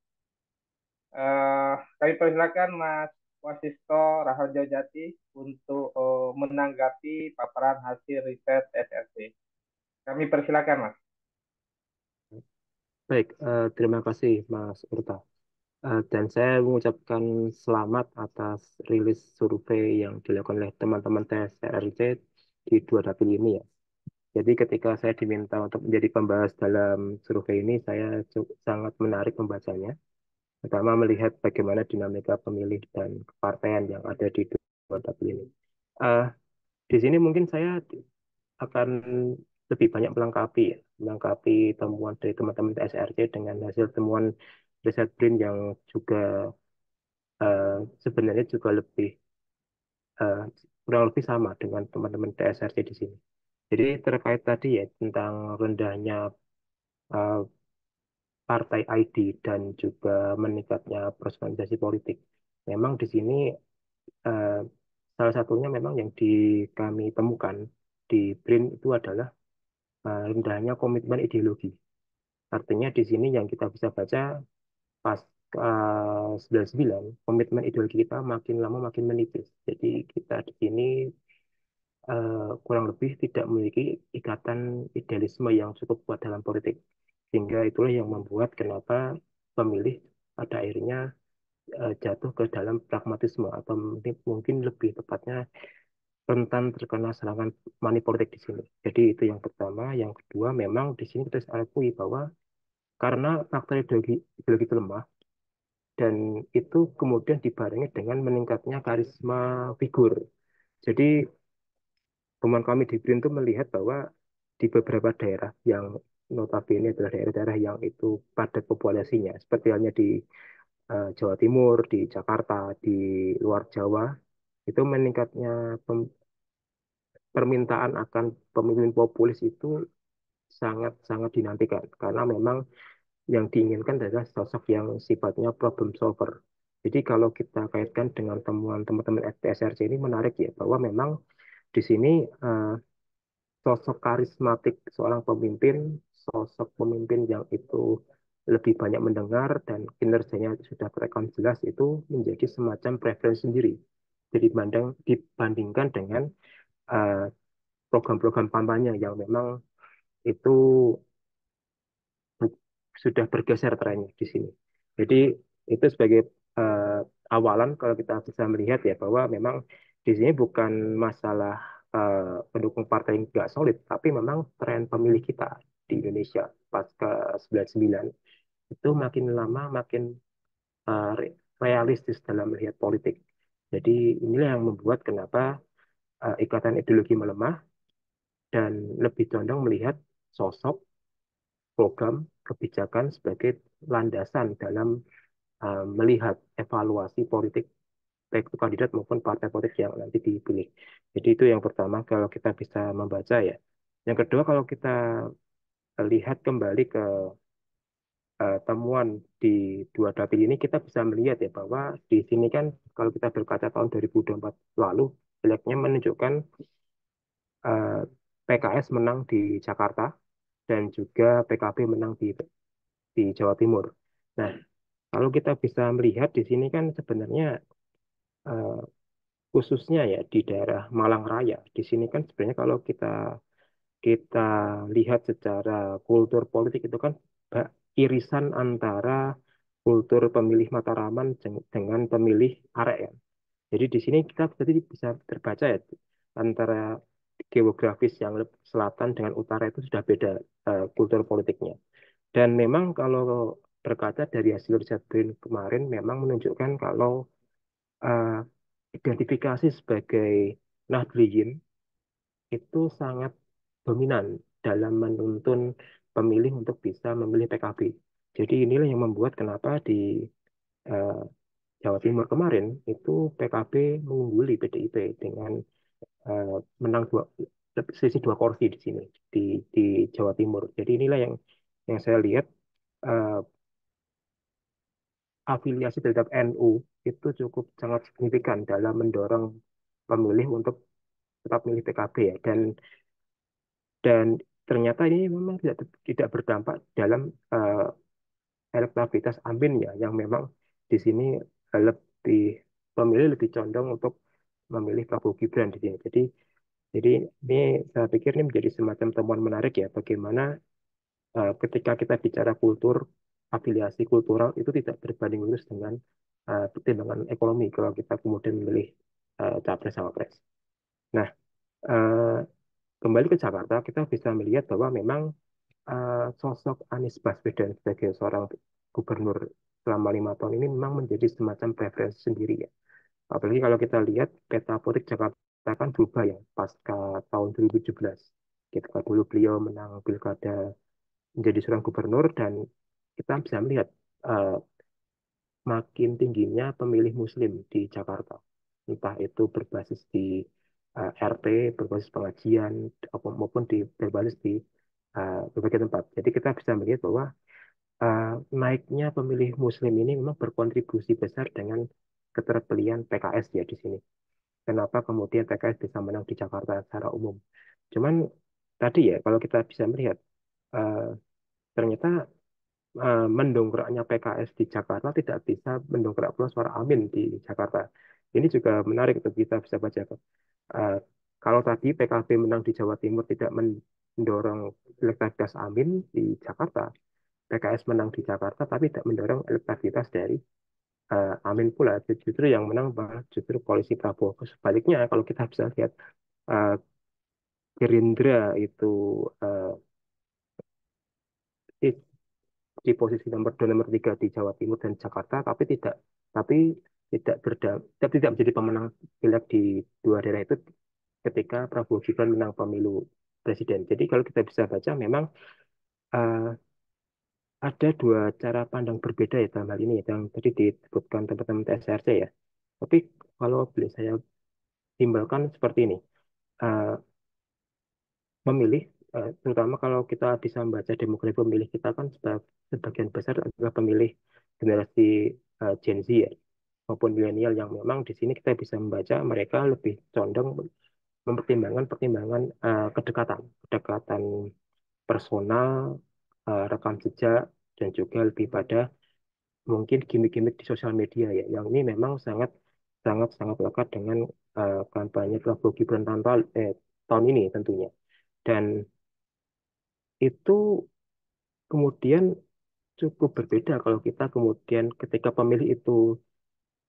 Kami persilakan Mas Wasisto Raharjo Jati untuk menanggapi paparan hasil riset SRC. Kami persilakan Mas. Baik, terima kasih Mas Urta. Dan saya mengucapkan selamat atas rilis survei yang dilakukan oleh teman-teman TSRC di dua dapil ini ya. Jadi ketika saya diminta untuk menjadi pembahas dalam survei ini, saya sangat menarik membacanya. Pertama melihat bagaimana dinamika pemilih dan kepartaian yang ada di dua dapil ini. Eh, di sini mungkin saya akan lebih banyak melengkapi temuan dari teman-teman TSRC dengan hasil temuan riset BRIN yang juga eh, sebenarnya juga eh, kurang lebih sama dengan teman-teman TSRC di sini. Jadi terkait tadi ya tentang rendahnya eh, partai ID dan juga meningkatnya personalisasi politik. Memang di sini eh, salah satunya memang yang kami temukan di BRIN itu adalah rendahnya komitmen ideologi. Artinya di sini yang kita bisa baca pas 99, komitmen ideologi kita makin lama makin menipis. Jadi kita di sini kurang lebih tidak memiliki ikatan idealisme yang cukup kuat dalam politik. Sehingga itulah yang membuat kenapa pemilih pada akhirnya jatuh ke dalam pragmatisme atau mungkin lebih tepatnya rentan terkena serangan money politik di sini. Jadi itu yang pertama. Yang kedua, memang di sini kita harus akui bahwa karena faktor ideologi itu lemah, dan itu kemudian dibarengi dengan meningkatnya karisma figur. Jadi teman kami di BRIN itu melihat bahwa di beberapa daerah yang notabene adalah daerah-daerah yang itu padat populasinya, seperti halnya di Jawa Timur, di Jakarta, di luar Jawa, itu meningkatnya permintaan akan pemimpin populis itu sangat-sangat dinantikan karena memang yang diinginkan adalah sosok yang sifatnya problem solver. Jadi kalau kita kaitkan dengan temuan teman-teman FTSRC ini menarik ya bahwa memang di sini sosok karismatik seorang pemimpin, sosok pemimpin yang itu lebih banyak mendengar dan kinerjanya sudah terekam jelas itu menjadi semacam preferensi sendiri. Jadi dibandingkan dengan eh, program-program kampanye yang memang itu sudah bergeser trennya di sini. Jadi itu sebagai eh, awalan kalau kita bisa melihat ya bahwa memang di sini bukan masalah pendukung partai yang nggak solid, tapi memang tren pemilih kita di Indonesia pasca 99 itu makin lama makin realistis dalam melihat politik. Jadi inilah yang membuat kenapa ikatan ideologi melemah dan lebih condong melihat sosok, program, kebijakan sebagai landasan dalam melihat evaluasi politik baik itu kandidat maupun partai politik yang nanti dipilih. Jadi itu yang pertama kalau kita bisa membaca ya. Yang kedua kalau kita lihat kembali ke temuan di dua dapil ini kita bisa melihat ya bahwa di sini kan kalau kita berkaca tahun 2024 lalu pileknya menunjukkan eh, PKS menang di Jakarta dan juga PKB menang di Jawa Timur. Nah, kalau kita bisa melihat di sini kan sebenarnya eh, khususnya ya di daerah Malang Raya. Di sini kan sebenarnya kalau kita kita lihat secara kultur politik itu kan irisan antara kultur pemilih Mataraman dengan pemilih Arek ya. Jadi di sini kita jadi bisa terbaca ya antara geografis yang selatan dengan utara itu sudah beda kultur politiknya. Dan memang kalau berkaca dari hasil riset BRIN kemarin memang menunjukkan kalau eh, identifikasi sebagai Nahdliyin itu sangat dominan dalam menuntun pemilih untuk bisa memilih PKB. Jadi inilah yang membuat kenapa di eh, Jawa Timur kemarin itu PKB mengungguli PDIP dengan eh, menang selisih 2 kursi di sini di di Jawa Timur. Jadi inilah yang saya lihat eh, afiliasi terhadap NU itu cukup sangat signifikan dalam mendorong pemilih untuk tetap milih PKB ya. Dan ternyata ini memang tidak berdampak dalam eh, elektabilitas Amin ya, yang memang di sini lebih pemilih lebih condong untuk memilih Prabowo Gibran di sini. Jadi ini saya pikir ini menjadi semacam temuan menarik ya, bagaimana ketika kita bicara kultur, afiliasi kultural itu tidak berbanding lurus dengan pertimbangan ekonomi kalau kita kemudian memilih capres cawapres. Nah, eh, kembali ke Jakarta, kita bisa melihat bahwa memang sosok Anies Baswedan sebagai seorang gubernur selama 5 tahun ini memang menjadi semacam preferensi sendiri ya. Apalagi kalau kita lihat peta politik Jakarta kan berubah ya pasca tahun 2017. Ketika dulu beliau menang pilkada menjadi seorang gubernur dan kita bisa melihat eh, makin tingginya pemilih Muslim di Jakarta. Entah itu berbasis di RT, berbasis pengajian, maupun berbasis di berbagai tempat. Jadi kita bisa melihat bahwa eh, naiknya pemilih Muslim ini memang berkontribusi besar dengan keterpilihan PKS ya di sini. Kenapa kemudian PKS bisa menang di Jakarta secara umum? Cuman tadi ya, kalau kita bisa melihat, eh, ternyata mendongkraknya PKS di Jakarta tidak bisa mendongkrak pula suara Amin di Jakarta. Ini juga menarik untuk kita bisa baca. Eh, kalau tadi PKB menang di Jawa Timur tidak mendorong elektabilitas Amin di Jakarta, PKS menang di Jakarta tapi tidak mendorong elektabilitas dari Amin pula. Justru yang menang malah justru koalisi Prabowo. Sebaliknya kalau kita bisa lihat eh, Gerindra itu eh, di, di posisi nomor 2, nomor 3 di Jawa Timur dan Jakarta, tapi tidak menjadi pemenang pileg di dua daerah itu ketika Prabowo Gibran menang pemilu presiden. Jadi kalau kita bisa baca memang eh, ada dua cara pandang berbeda ya dalam hal ini ya, yang tadi disebutkan teman-teman TSRC ya. Tapi kalau boleh saya timbulkan seperti ini. Eh, Memilih, terutama kalau kita bisa membaca demografi pemilih kita kan sebagian besar adalah pemilih generasi Gen Z ya, maupun milenial yang memang di sini kita bisa membaca mereka lebih condong mempertimbangkan pertimbangan kedekatan personal, rekam jejak, dan juga lebih pada mungkin gimmick-gimmick di sosial media ya, yang ini memang sangat sangat sangat lekat dengan kampanye Prabowo Gibran tahun ini tentunya. Dan itu kemudian cukup berbeda kalau kita kemudian ketika pemilih itu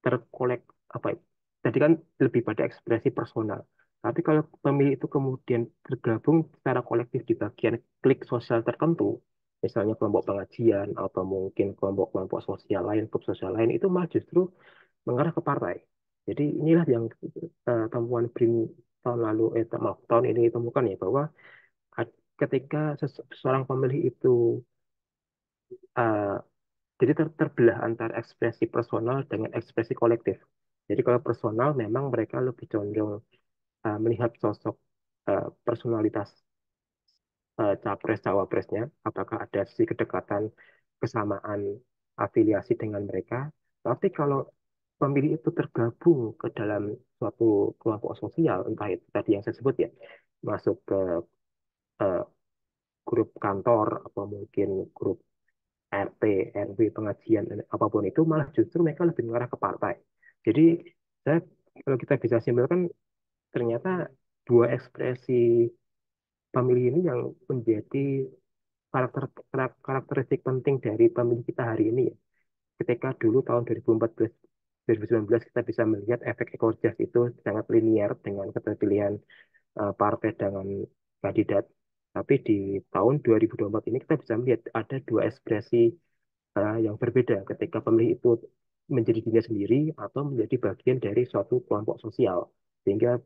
terkolek apa ya, tadi kan lebih pada ekspresi personal. Tapi kalau pemilih itu kemudian tergabung secara kolektif di bagian klik sosial tertentu, misalnya kelompok pengajian atau mungkin kelompok-kelompok sosial lain, grup sosial lain, itu malah justru mengarah ke partai. Jadi inilah yang temuan BRIN tahun lalu, maaf, tahun ini ditemukan ya bahwa ketika seorang pemilih itu uh, jadi terbelah antara ekspresi personal dengan ekspresi kolektif. Jadi kalau personal memang mereka lebih condong melihat sosok personalitas capres cawapresnya, apakah ada sisi kedekatan, kesamaan afiliasi dengan mereka. Tapi kalau pemilih itu tergabung ke dalam suatu kelompok sosial, entah itu tadi yang saya sebut ya, masuk ke eh, grup kantor atau mungkin grup RT, RW, pengajian, dan apapun itu, malah justru mereka lebih mengarah ke partai. Jadi, saya, kalau kita bisa simpulkan, ternyata dua ekspresi pemilih ini yang menjadi karakteristik penting dari pemilih kita hari ini ya. Ketika dulu tahun 2014, 2019 kita bisa melihat efek ekor jas itu sangat linear dengan keterpilihan partai dengan kandidat. Tapi di tahun 2024 ini kita bisa melihat ada dua ekspresi yang berbeda ketika pemilih itu menjadi dirinya sendiri atau menjadi bagian dari suatu kelompok sosial. Sehingga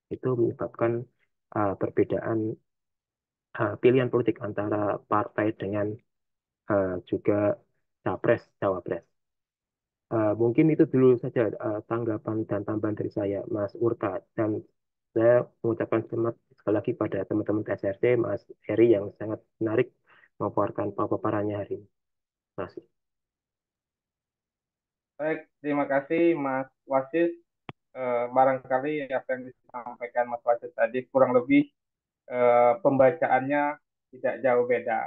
itu menyebabkan perbedaan pilihan politik antara partai dengan juga capres, cawapres. Mungkin itu dulu saja tanggapan dan tambahan dari saya, Mas Urta. Dan saya mengucapkan selamat sekali lagi pada teman-teman TSRC, Mas Heri yang sangat menarik memaparkan paparannya hari ini. Terima kasih. Baik, terima kasih Mas Wasis. Barangkali apa yang disampaikan Mas Wasis tadi kurang lebih pembacaannya tidak jauh beda.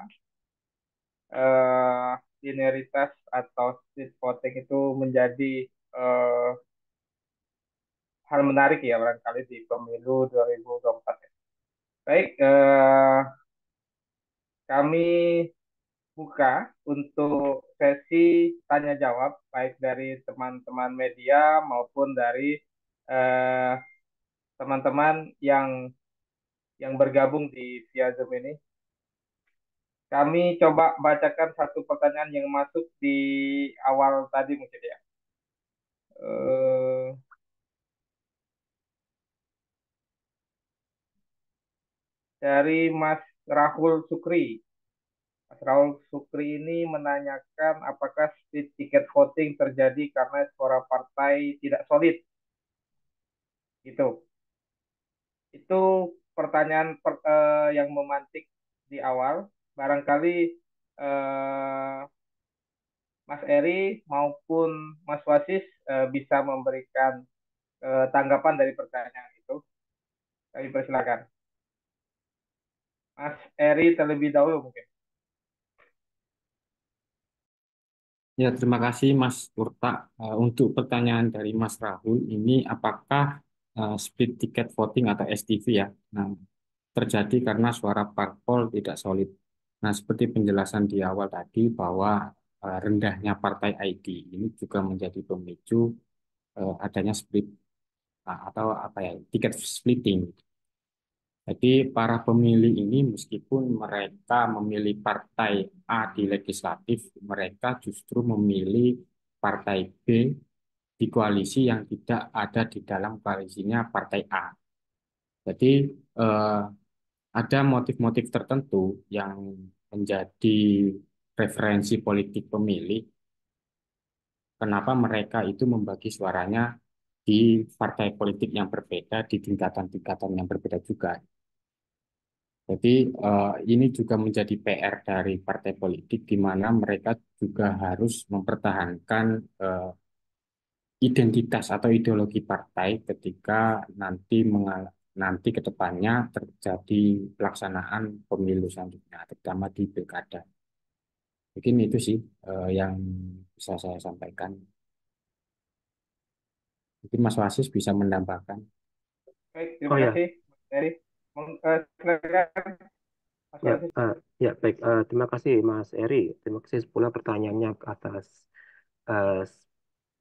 eh, Linearitas atau split voting itu menjadi eh, hal menarik ya barangkali di pemilu 2024. Baik, kami buka untuk sesi tanya jawab baik dari teman-teman media maupun dari eh, teman-teman yang bergabung di via Zoom ini. Kami coba bacakan satu pertanyaan yang masuk di awal tadi mungkin ya. Eh, dari Mas Rahul Sukri. Mas Rahul Sukri ini menanyakan apakah split ticket voting terjadi karena suara partai tidak solid. Gitu. Itu pertanyaan yang memantik di awal. Barangkali eh, Mas Eri maupun Mas Wasis bisa memberikan tanggapan dari pertanyaan itu. Kami persilakan. Mas Eri terlebih dahulu mungkin. Ya, terima kasih Mas Purta. Untuk pertanyaan dari Mas Rahul, ini apakah split ticket voting atau STV ya, nah, terjadi karena suara parpol tidak solid. Nah, seperti penjelasan di awal tadi bahwa rendahnya partai ID ini juga menjadi pemicu adanya split atau apa ya, tiket splitting. Jadi para pemilih ini meskipun mereka memilih partai A di legislatif, mereka justru memilih partai B di koalisi yang tidak ada di dalam koalisinya partai A. Jadi eh, ada motif-motif tertentu yang menjadi referensi politik pemilih, kenapa mereka itu membagi suaranya di partai politik yang berbeda, di tingkatan-tingkatan yang berbeda juga. Jadi ini juga menjadi PR dari partai politik di mana mereka juga harus mempertahankan identitas atau ideologi partai ketika nanti ke depannya terjadi pelaksanaan pemilu selanjutnya, terutama di pilkada. Mungkin itu sih yang bisa saya sampaikan. Mungkin Mas Wasis bisa menambahkan. Baik, Oh terima ya, kasih Mas Eri. Silakan Mas ya, Wasis. ya baik. Terima kasih Mas Eri. Terima kasih pula pertanyaannya atas uh,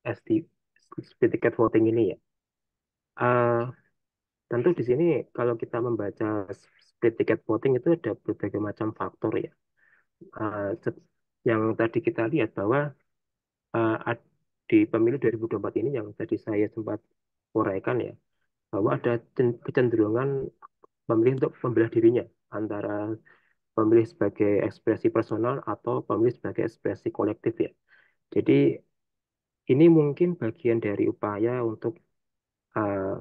ST, split ticket voting ini ya. Eh, Tentu di sini kalau kita membaca split ticket voting itu ada berbagai macam faktor ya. Yang tadi kita lihat bahwa di pemilu 2024 ini yang tadi saya sempat uraikan ya, bahwa ada kecenderungan pemilih untuk membelah dirinya antara pemilih sebagai ekspresi personal atau pemilih sebagai ekspresi kolektif ya. Jadi ini mungkin bagian dari upaya untuk eh,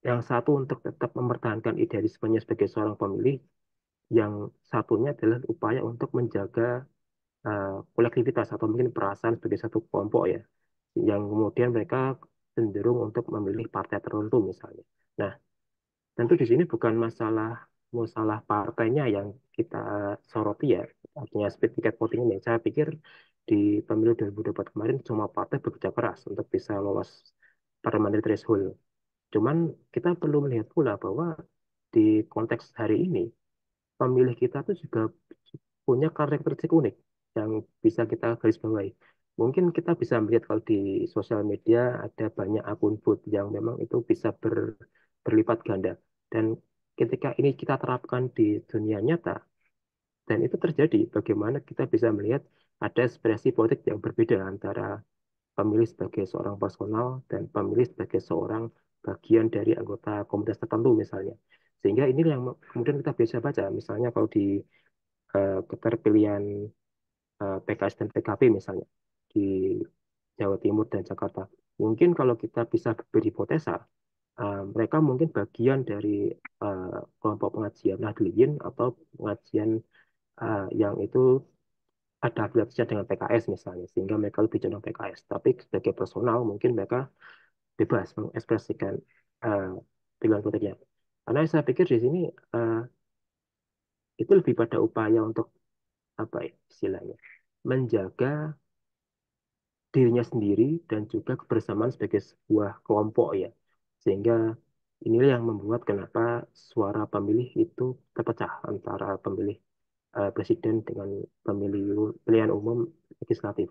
yang satu untuk tetap mempertahankan idealismenya sebagai seorang pemilih, yang satunya adalah upaya untuk menjaga kolektivitas atau mungkin perasaan sebagai satu kelompok ya, yang kemudian mereka cenderung untuk memilih partai tertentu misalnya. Nah, tentu di sini bukan masalah masalah partainya yang kita soroti ya, artinya split ticket voting ini. Saya pikir di pemilu 2024 kemarin semua partai bekerja keras untuk bisa lolos parliamentary threshold. Cuman kita perlu melihat pula bahwa di konteks hari ini, pemilih kita tuh juga punya karakteristik unik yang bisa kita garis bawahi. Mungkin kita bisa melihat kalau di sosial media ada banyak akun bot yang memang itu bisa berlipat ganda. Dan ketika ini kita terapkan di dunia nyata, dan itu terjadi, bagaimana kita bisa melihat ada ekspresi politik yang berbeda antara pemilih sebagai seorang personal dan pemilih sebagai seorang bagian dari anggota komunitas tertentu misalnya. Sehingga ini yang kemudian kita bisa baca, misalnya kalau di keterpilihan PKS dan PKB misalnya di Jawa Timur dan Jakarta. Mungkin kalau kita bisa berhipotesa, mereka mungkin bagian dari kelompok pengajian Nahdliyin atau pengajian yang itu ada afiliasinya dengan PKS misalnya, sehingga mereka lebih cenderung PKS. Tapi sebagai personal mungkin mereka bebas mengekspresikan uh, pilihan politiknya. Karena saya pikir di sini uh, itu lebih pada upaya untuk apa ya istilahnya, menjaga dirinya sendiri dan juga kebersamaan sebagai sebuah kelompok ya. Sehingga inilah yang membuat kenapa suara pemilih itu terpecah antara pemilih presiden dengan pemilih pilihan umum legislatif.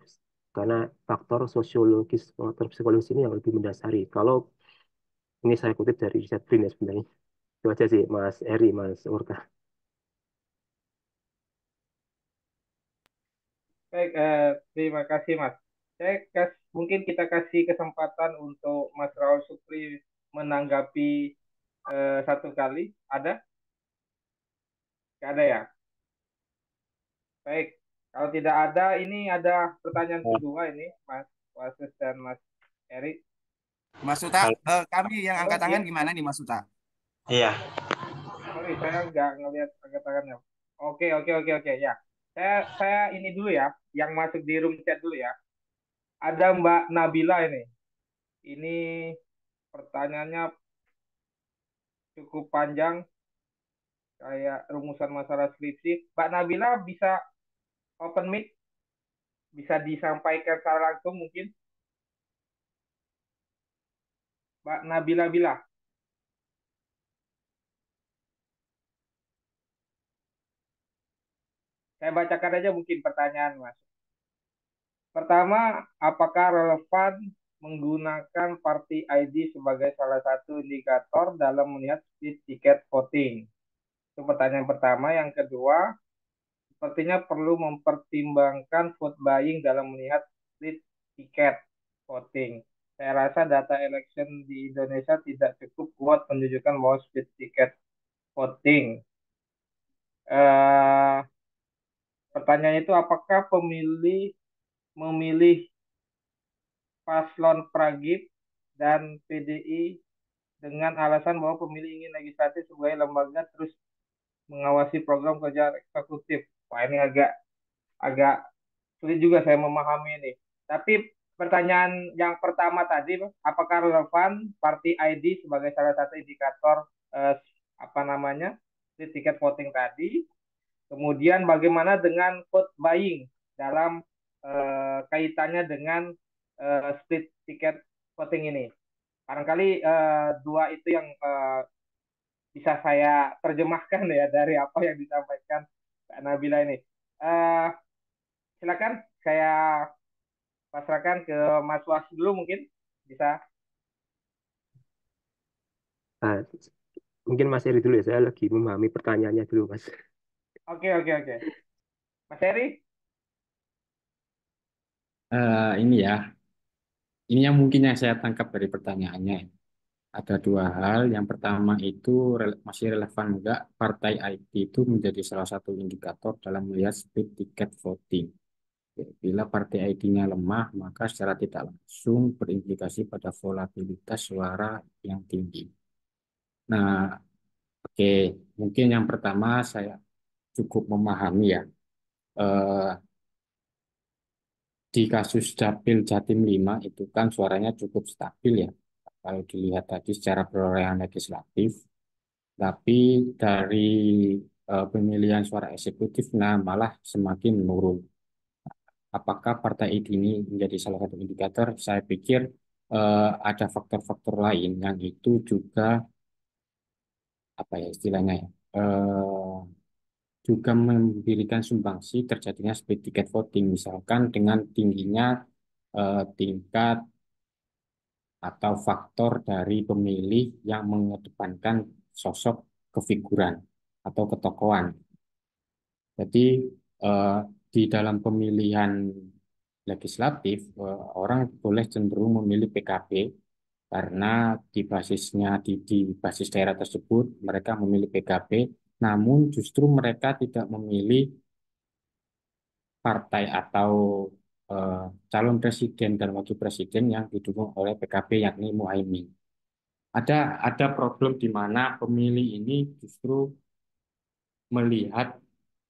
Karena faktor sosiologis, faktor psikologis ini yang lebih mendasari. Kalau ini saya kutip dari riset Brin ya sebenarnya. Itu aja sih Mas Eri, Mas Urta. Baik, terima kasih Mas. Mungkin kita kasih kesempatan untuk Mas Raul Supri menanggapi satu kali. Ada? Nggak ada ya? Baik, kalau tidak ada, ini ada pertanyaan kedua ini, Mas Wasis dan Mas Erik. Mas Suta, kami yang Halo, angkat ya? tangan gimana nih Mas Suta? Iya, Sorry, saya nggak ngelihat angkat tangannya. Oke, oke, oke, oke, ya. Saya ini dulu ya, yang masuk di room chat dulu ya. Ada Mbak Nabila ini. Ini pertanyaannya cukup panjang, kayak rumusan masalah skripsi. Mbak Nabila bisa open mic, bisa disampaikan secara langsung mungkin. Mbak Nabila Bila. Saya bacakan aja mungkin pertanyaan, Mas. Pertama, apakah relevan menggunakan party ID sebagai salah satu indikator dalam melihat split ticket voting? Itu pertanyaan pertama. Yang kedua, sepertinya perlu mempertimbangkan vote buying dalam melihat split ticket voting. Saya rasa data election di Indonesia tidak cukup kuat menunjukkan bahwa split ticket voting. Eh, Pertanyaan itu apakah pemilih memilih paslon Pragib dan PDI dengan alasan bahwa pemilih ingin legislatif sebagai lembaga terus mengawasi program kerja eksekutif. Wah, ini agak agak sulit juga saya memahami ini. Tapi pertanyaan yang pertama tadi, apakah relevan party ID sebagai salah satu indikator eh, apa namanya di tiket voting tadi? Kemudian bagaimana dengan vote buying dalam kaitannya dengan split ticket voting ini? Barangkali dua itu yang bisa saya terjemahkan ya dari apa yang disampaikan Kak Nabila ini. Eh, Silakan saya pasrahkan ke Mas Was dulu mungkin bisa. Nah, mungkin Mas Eri dulu ya, saya lagi memahami pertanyaannya dulu Mas. Oke, oke, oke. Mas Heri, Ini ya, ini yang mungkin yang saya tangkap dari pertanyaannya. Ada dua hal. Yang pertama itu masih relevan enggak partai IT itu menjadi salah satu indikator dalam melihat split tiket voting. Bila partai ID-nya lemah, maka secara tidak langsung berimplikasi pada volatilitas suara yang tinggi. Nah, oke, mungkin yang pertama saya cukup memahami ya. Eh, di kasus Dapil Jatim 5 itu kan suaranya cukup stabil ya. Kalau dilihat tadi secara perolehan legislatif, tapi dari pemilihan suara eksekutif, nah malah semakin menurun. Apakah partai ini menjadi salah satu indikator? Saya pikir ada faktor-faktor lain yang itu juga apa ya istilahnya ya, juga memberikan sumbangsi terjadinya split ticket voting, misalkan dengan tingginya tingkat atau faktor dari pemilih yang mengedepankan sosok kefiguran atau ketokohan. Jadi eh, di dalam pemilihan legislatif orang boleh cenderung memilih PKB karena di basisnya di basis daerah tersebut mereka memilih PKB, namun justru mereka tidak memilih partai atau eh, calon presiden dan wakil presiden yang didukung oleh PKB yakni Muhaimin. Ada problem di mana pemilih ini justru melihat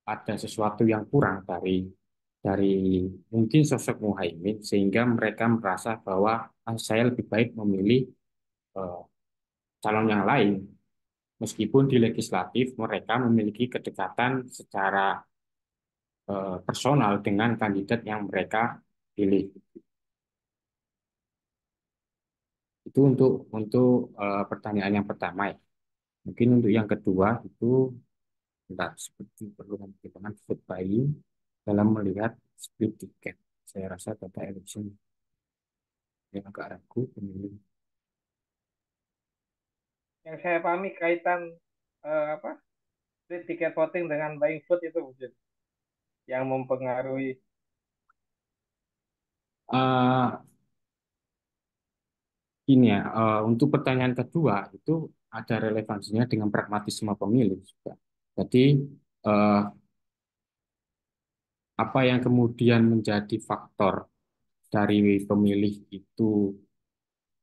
ada sesuatu yang kurang dari mungkin sosok Muhaimin sehingga mereka merasa bahwa saya lebih baik memilih eh, calon yang lain meskipun di legislatif mereka memiliki kedekatan secara personal dengan kandidat yang mereka pilih. Itu untuk pertanyaan yang pertama ya. Mungkin untuk yang kedua itu enggak seperti perlu mempertimbangkan vote buying dalam melihat split ticket. Saya rasa data election yang agak ragu pemilih. Yang saya pahami kaitan apa tiket voting dengan buying vote itu mungkin yang mempengaruhi. Uh, ini ya, untuk pertanyaan kedua itu ada relevansinya dengan pragmatisme pemilih juga. Jadi uh, apa yang kemudian menjadi faktor dari pemilih itu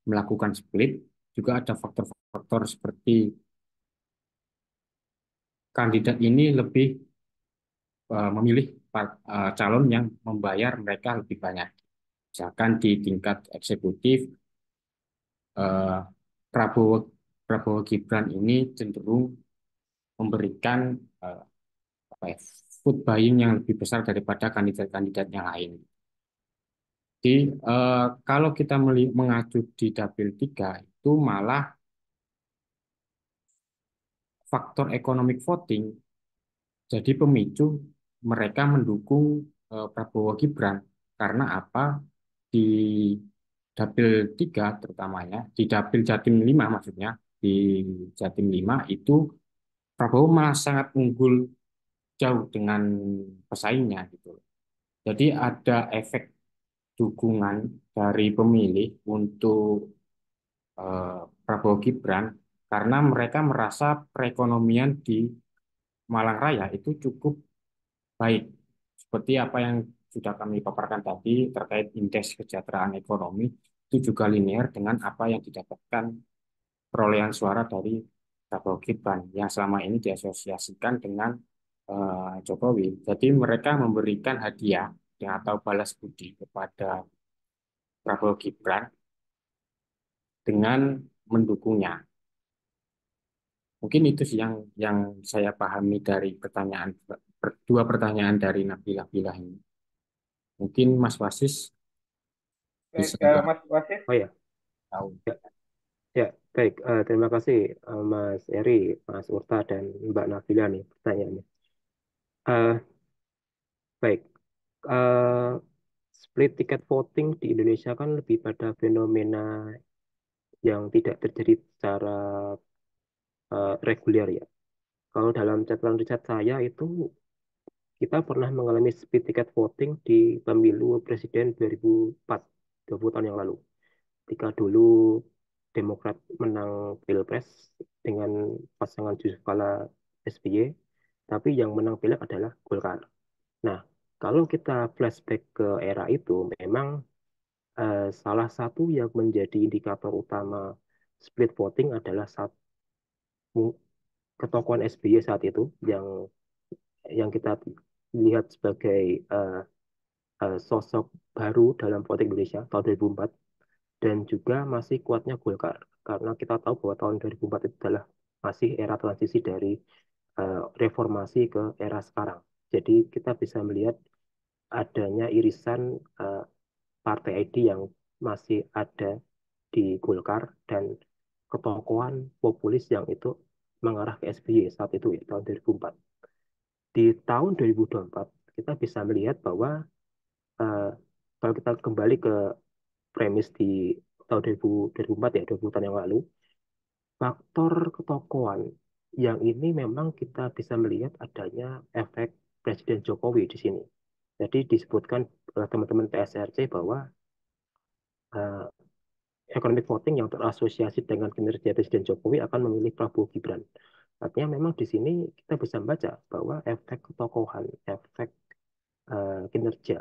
melakukan split, juga ada faktor-faktor seperti kandidat ini lebih memilih calon yang membayar mereka lebih banyak. Misalkan di tingkat eksekutif, eh, Prabowo Prabowo Gibran ini cenderung memberikan eh, apa ya, food buying yang lebih besar daripada kandidat-kandidat yang lain. Jadi kalau kita mengacu di dapil 3 itu malah faktor economic voting jadi pemicu mereka mendukung Prabowo Gibran. Karena apa? Di dapil 3 terutamanya, di dapil Jatim 5 maksudnya, di Jatim 5 itu Prabowo malah sangat unggul jauh dengan pesaingnya gitu. Jadi ada efek dukungan dari pemilih untuk Prabowo Gibran karena mereka merasa perekonomian di Malang Raya itu cukup baik. Seperti apa yang sudah kami paparkan tadi terkait indeks kesejahteraan ekonomi itu juga linear dengan apa yang didapatkan perolehan suara dari Prabowo Gibran yang selama ini diasosiasikan dengan Jokowi. Jadi mereka memberikan hadiah atau balas budi kepada Prabowo Gibran dengan mendukungnya. Mungkin itu sih yang saya pahami dari dua pertanyaan dari Nabila Bila ini. Mungkin Mas Wasis bisa Mas Wasis. Oh ya, tahu. ya baik. Terima kasih Mas Eri, Mas Urta, dan Mbak Nabila nih pertanyaannya. Eh, baik, eh, split ticket voting di Indonesia kan lebih pada fenomena yang tidak terjadi secara reguler ya. Kalau dalam catatan riset saya itu kita pernah mengalami split ticket voting di pemilu presiden 2004, 20 tahun yang lalu. Ketika dulu Demokrat menang Pilpres dengan pasangan Yusuf Kala SBY, tapi yang menang pilek adalah Golkar. Nah, kalau kita flashback ke era itu, memang salah satu yang menjadi indikator utama split voting adalah satu ketokohan SBY saat itu yang kita lihat sebagai eh, sosok baru dalam politik Indonesia tahun 2004 dan juga masih kuatnya Golkar karena kita tahu bahwa tahun 2004 itu adalah masih era transisi dari reformasi ke era sekarang. Jadi kita bisa melihat adanya irisan eh, partai ID yang masih ada di Golkar dan ketokohan populis yang itu mengarah ke SBY saat itu ya tahun 2004. Di tahun 2024 kita bisa melihat bahwa eh, kalau kita kembali ke premis di tahun 2004 ya 20 tahun yang lalu, faktor ketokohan yang ini memang kita bisa melihat adanya efek Presiden Jokowi di sini. Jadi disebutkan oleh teman-teman PSRC bahwa eh, economic voting yang terasosiasi dengan kinerja Presiden Jokowi akan memilih Prabowo Gibran. Artinya memang di sini kita bisa membaca bahwa efek ketokohan, efek kinerja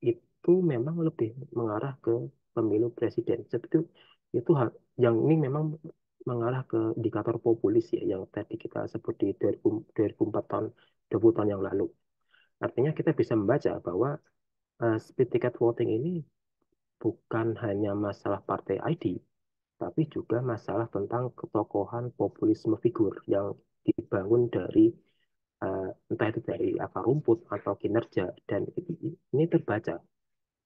itu memang lebih mengarah ke pemilu presiden. Seperti itu yang ini memang mengarah ke indikator populis ya yang tadi kita sebut di 2004 tahun 20 tahun yang lalu. Artinya kita bisa membaca bahwa split ticket voting ini bukan hanya masalah partai ID, tapi juga masalah tentang ketokohan populisme figur yang dibangun dari entah itu dari akar rumput atau kinerja dan ini terbaca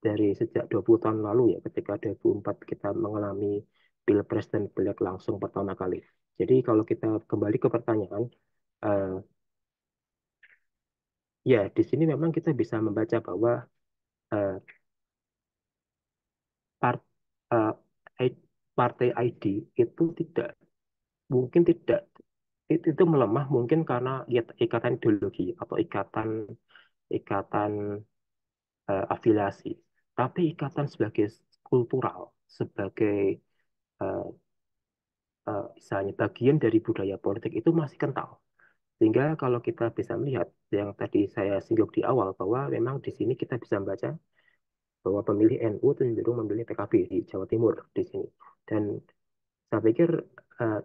dari sejak 20 tahun lalu ya ketika 2004 kita mengalami pilpres dan pileg langsung pertama kali. Jadi kalau kita kembali ke pertanyaan, eh, ya di sini memang kita bisa membaca bahwa eh, part, eh, I- partai ID itu tidak mungkin tidak itu melemah mungkin karena ikatan ideologi atau ikatan ikatan afiliasi, tapi ikatan sebagai kultural, sebagai eh, misalnya bagian dari budaya politik itu masih kental. Sehingga kalau kita bisa melihat yang tadi saya singgung di awal bahwa memang di sini kita bisa membaca bahwa pemilih NU cenderung memilih PKB di Jawa Timur di sini. Dan saya pikir eh,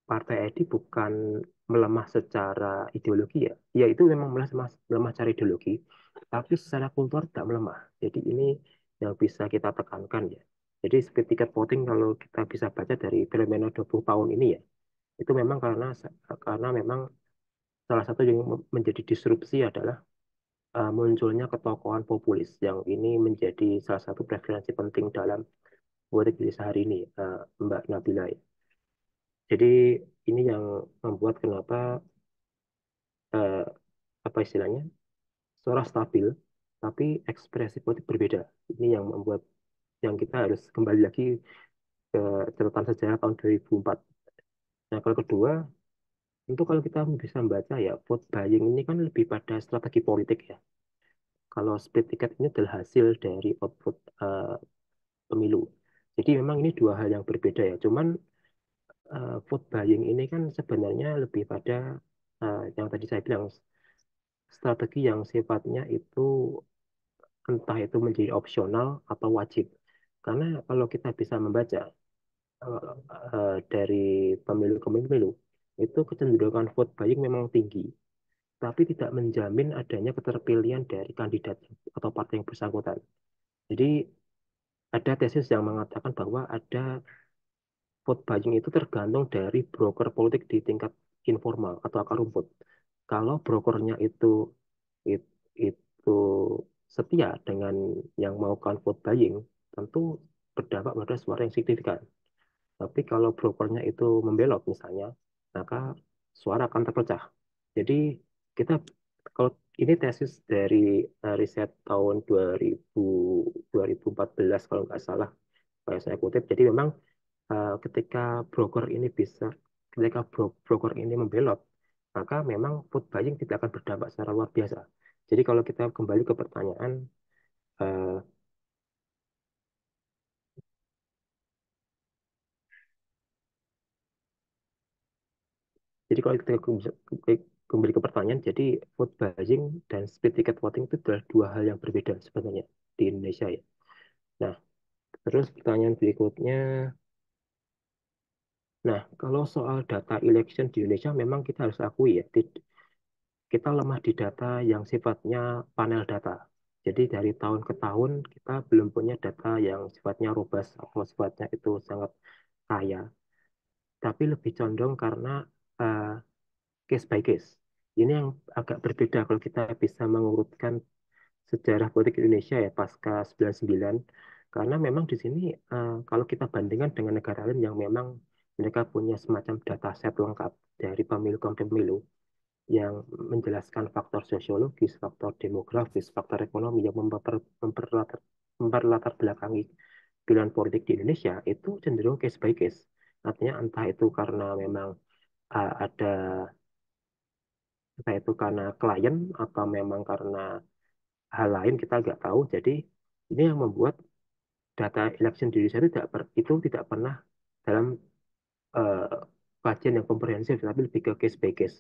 Partai ID bukan melemah secara ideologi ya. Ya itu memang melemah, melemah secara ideologi, tapi secara kultur tidak melemah. Jadi ini yang bisa kita tekankan ya. Jadi seperti tiket voting kalau kita bisa baca dari fenomena 20 tahun ini ya, itu memang karena memang salah satu yang menjadi disrupsi adalah munculnya ketokohan populis yang ini menjadi salah satu preferensi penting dalam politik di sehari ini, Mbak Nabila ya. Jadi ini yang membuat kenapa eh, apa istilahnya suara stabil tapi ekspresi politik berbeda. Ini yang membuat yang kita harus kembali lagi ke catatan sejarah tahun 2004. Nah, kalau kedua, tentu kalau kita bisa membaca ya, vote buying ini kan lebih pada strategi politik ya. Kalau split ticket ini adalah hasil dari output pemilu. Jadi memang ini dua hal yang berbeda ya. Cuman vote buying ini kan sebenarnya lebih pada yang tadi saya bilang strategi yang sifatnya itu entah itu menjadi opsional atau wajib. Karena kalau kita bisa membaca eh, dari pemilu ke pemilu, itu kecenderungan vote buying memang tinggi, tapi tidak menjamin adanya keterpilihan dari kandidat atau partai yang bersangkutan. Jadi ada tesis yang mengatakan bahwa ada vote buying itu tergantung dari broker politik di tingkat informal atau akar rumput. Kalau brokernya itu setia dengan yang melakukan vote buying, tentu berdampak pada suara yang signifikan. Tapi kalau brokernya itu membelot misalnya, maka suara akan terpecah. Jadi kita kalau ini tesis dari riset tahun 2014 kalau nggak salah, kalau saya kutip. Jadi memang ketika broker ini ketika broker ini membelot, maka memang food buying tidak akan berdampak secara luar biasa. Jadi kalau kita kembali ke pertanyaan, eh, kalau kita kembali ke pertanyaan, jadi vote buying dan split ticket voting itu adalah dua hal yang berbeda sebenarnya di Indonesia ya. Nah, terus pertanyaan berikutnya, nah kalau soal data election di Indonesia memang kita harus akui ya, kita lemah di data yang sifatnya panel data. Jadi dari tahun ke tahun kita belum punya data yang sifatnya robust atau sifatnya itu sangat kaya, tapi lebih condong karena uh, case by case. Ini yang agak berbeda kalau kita bisa mengurutkan sejarah politik Indonesia ya pasca 99. Karena memang di sini kalau kita bandingkan dengan negara lain yang memang mereka punya semacam data set lengkap dari pemilu ke pemilu yang menjelaskan faktor sosiologis, faktor demografis, faktor ekonomi yang memperlatar belakangi pilihan politik di Indonesia itu cenderung case by case. Artinya karena memang ada entah itu karena klien atau memang karena hal lain kita nggak tahu. Jadi ini yang membuat data election di Indonesia itu tidak pernah dalam eh, kajian yang komprehensif, tapi lebih ke case by case.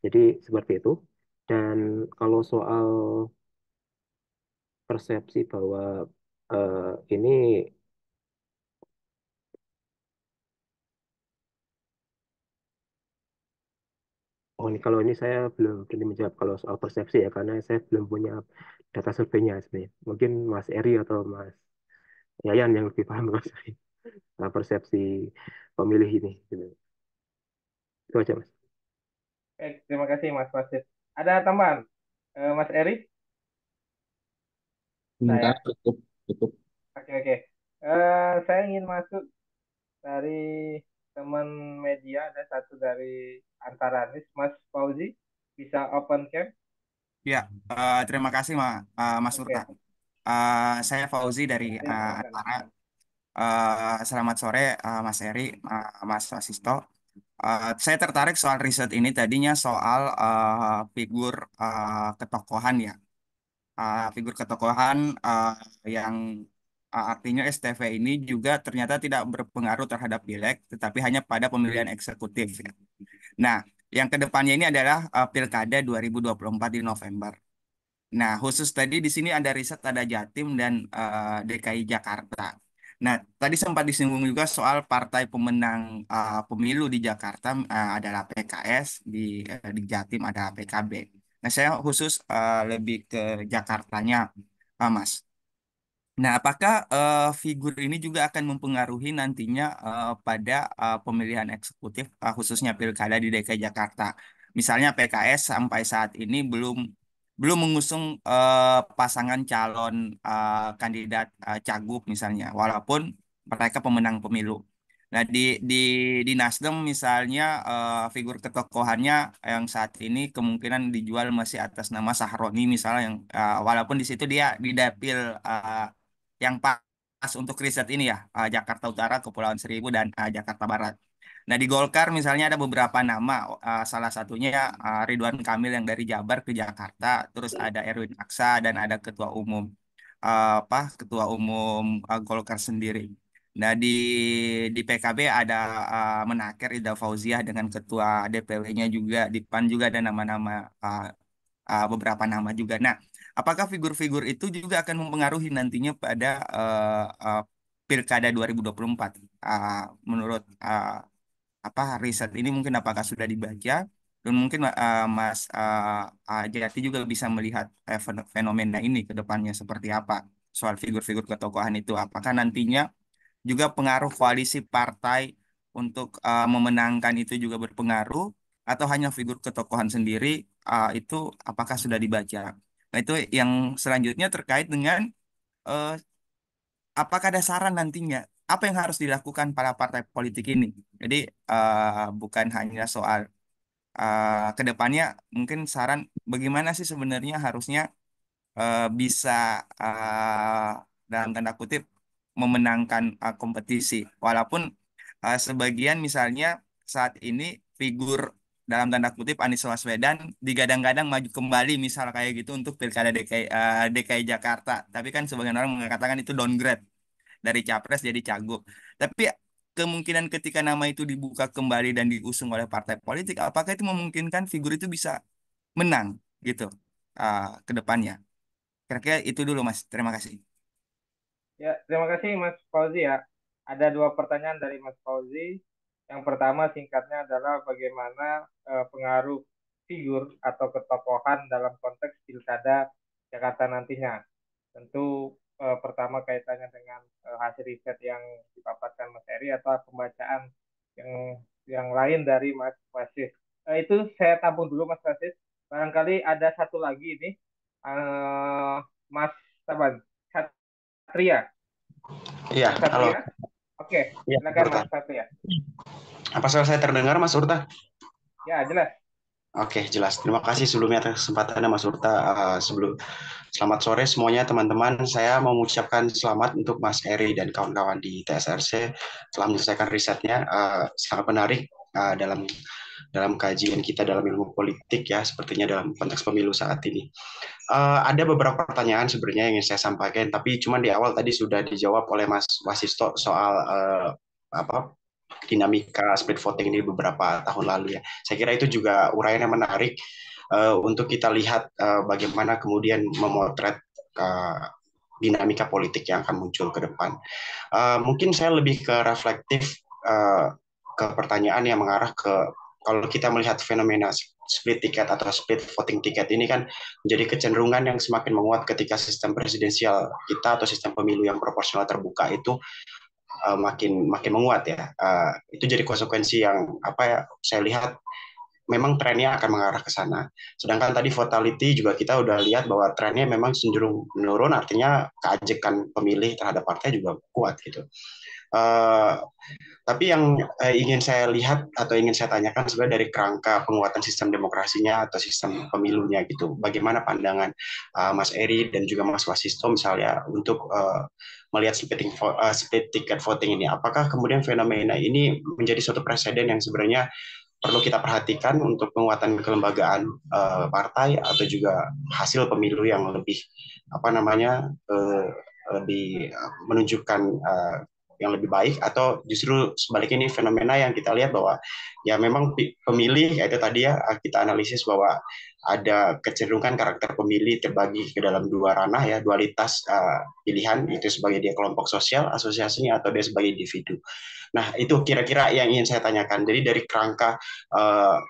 Jadi seperti itu. Dan kalau soal persepsi bahwa ini, oh ini kalau ini saya belum berani menjawab kalau soal persepsi ya, karena saya belum punya data surveinya sebenarnya. Mungkin Mas Eri atau Mas Yayan yang lebih paham kalau saya persepsi pemilih ini. Gitu. Itu aja Mas. Terima kasih Mas Fasid. Ada tambahan? Mas Eri? Saya. Sebentar, cukup, cukup. Oke, oke. Saya ingin masuk dari teman media, ada satu dari Antaranis, Mas Fauzi. Bisa open cam? Ya, terima kasih Mas Urta. Oke. Saya Fauzi dari Silakan. Antara. Selamat sore Mas Eri, Mas Wasisto. Saya tertarik soal riset ini tadinya soal figur ketokohan ya. Figur ketokohan yang artinya STV ini juga ternyata tidak berpengaruh terhadap pileg, tetapi hanya pada pemilihan eksekutif ya. Nah, yang kedepannya ini adalah Pilkada 2024 di November. Nah, khusus tadi di sini ada riset, ada Jatim dan DKI Jakarta. Nah, tadi sempat disinggung juga soal partai pemenang pemilu di Jakarta adalah PKS, di Jatim ada PKB. Nah, saya khusus lebih ke Jakartanya, Mas. Nah, apakah figur ini juga akan mempengaruhi nantinya pada pemilihan eksekutif, khususnya pilkada di DKI Jakarta? Misalnya PKS sampai saat ini belum belum mengusung pasangan calon kandidat cagup misalnya, walaupun mereka pemenang pemilu. Nah, di Nasdem misalnya figur ketokohannya yang saat ini kemungkinan dijual masih atas nama Sahroni misalnya, yang walaupun di situ dia di dapil yang pas untuk riset ini ya, Jakarta Utara, Kepulauan Seribu, dan Jakarta Barat. Nah, di Golkar misalnya ada beberapa nama, salah satunya Ridwan Kamil yang dari Jabar ke Jakarta, terus ada Erwin Aksa dan ada Ketua Umum Golkar sendiri. Nah, di PKB ada Menaker Ida Fauziah dengan Ketua DPW-nya juga, di PAN juga ada nama-nama beberapa nama juga. Nah, apakah figur-figur itu juga akan mempengaruhi nantinya pada Pilkada 2024? Menurut riset ini mungkin apakah sudah dibaca dan mungkin Mas Jati juga bisa melihat fenomena ini ke depannya seperti apa soal figur-figur ketokohan itu. Apakah nantinya juga pengaruh koalisi partai untuk memenangkan itu juga berpengaruh atau hanya figur ketokohan sendiri itu apakah sudah dibaca? Nah, itu yang selanjutnya terkait dengan eh, apakah ada saran nantinya apa yang harus dilakukan para partai politik ini? Jadi bukan hanya soal ke depannya, mungkin saran bagaimana sih sebenarnya harusnya bisa dalam tanda kutip memenangkan kompetisi. Walaupun sebagian misalnya saat ini figur dalam tanda kutip Anies Baswedan digadang-gadang maju kembali misal kayak gitu untuk Pilkada DKI Jakarta. Tapi kan sebagian orang mengatakan itu downgrade dari capres jadi cagup. Tapi kemungkinan ketika nama itu dibuka kembali dan diusung oleh partai politik, apakah itu memungkinkan figur itu bisa menang gitu ke depannya? Kira-kira itu dulu Mas. Terima kasih. Ya, terima kasih Mas Fauzi ya. Ada dua pertanyaan dari Mas Fauzi. Yang pertama singkatnya adalah bagaimana pengaruh figur atau ketokohan dalam konteks pilkada Jakarta nantinya. Tentu pertama kaitannya dengan hasil riset yang dipaparkan Mas Eri atau pembacaan yang lain dari Mas Wasis. Itu saya tampung dulu Mas Wasis. Barangkali ada satu lagi ini, Mas Saban, Satria. Iya, Mas halo. Satria. Oke, Iya, silakan Urta. Mas Satria. Apa suara saya terdengar, Mas Urta? Ya, jelas. Oke, jelas. Terima kasih sebelumnya atas kesempatannya, Mas Urta. Selamat sore semuanya, teman-teman. Saya mau mengucapkan selamat untuk Mas Eri dan kawan-kawan di TSRC telah menyelesaikan risetnya. Sangat menarik dalam kajian kita dalam ilmu politik ya, sepertinya dalam konteks pemilu saat ini. Ada beberapa pertanyaan sebenarnya yang ingin saya sampaikan, tapi cuma di awal tadi sudah dijawab oleh Mas Wasisto soal apa dinamika split voting ini beberapa tahun lalu ya. Saya kira itu juga uraian yang menarik untuk kita lihat bagaimana kemudian memotret dinamika politik yang akan muncul ke depan. Mungkin saya lebih ke reflektif ke pertanyaan yang mengarah ke kalau kita melihat fenomena split ticket atau split voting ticket ini kan menjadi kecenderungan yang semakin menguat ketika sistem presidensial kita atau sistem pemilu yang proporsional terbuka itu makin menguat ya. Itu jadi konsekuensi yang apa ya saya lihat memang trennya akan mengarah ke sana. Sedangkan tadi votality juga kita udah lihat bahwa trennya memang cenderung menurun, artinya keajekan pemilih terhadap partai juga kuat gitu. Uh, tapi yang ingin saya lihat atau ingin saya tanyakan sebenarnya dari kerangka penguatan sistem demokrasinya atau sistem pemilunya gitu. Bagaimana pandangan Mas Eri dan juga Mas Wasisto misalnya untuk melihat split ticket voting ini. Apakah kemudian fenomena ini menjadi suatu presiden yang sebenarnya perlu kita perhatikan untuk penguatan kelembagaan partai atau juga hasil pemilu yang lebih apa namanya lebih menunjukkan yang lebih baik atau justru sebaliknya ini fenomena yang kita lihat bahwa ya memang pemilih ya itu tadi ya kita analisis bahwa ada kecenderungan karakter pemilih terbagi ke dalam dua ranah ya dualitas pilihan itu sebagai dia kelompok sosial asosiasinya atau dia sebagai individu. Nah itu kira-kira yang ingin saya tanyakan. Jadi dari kerangka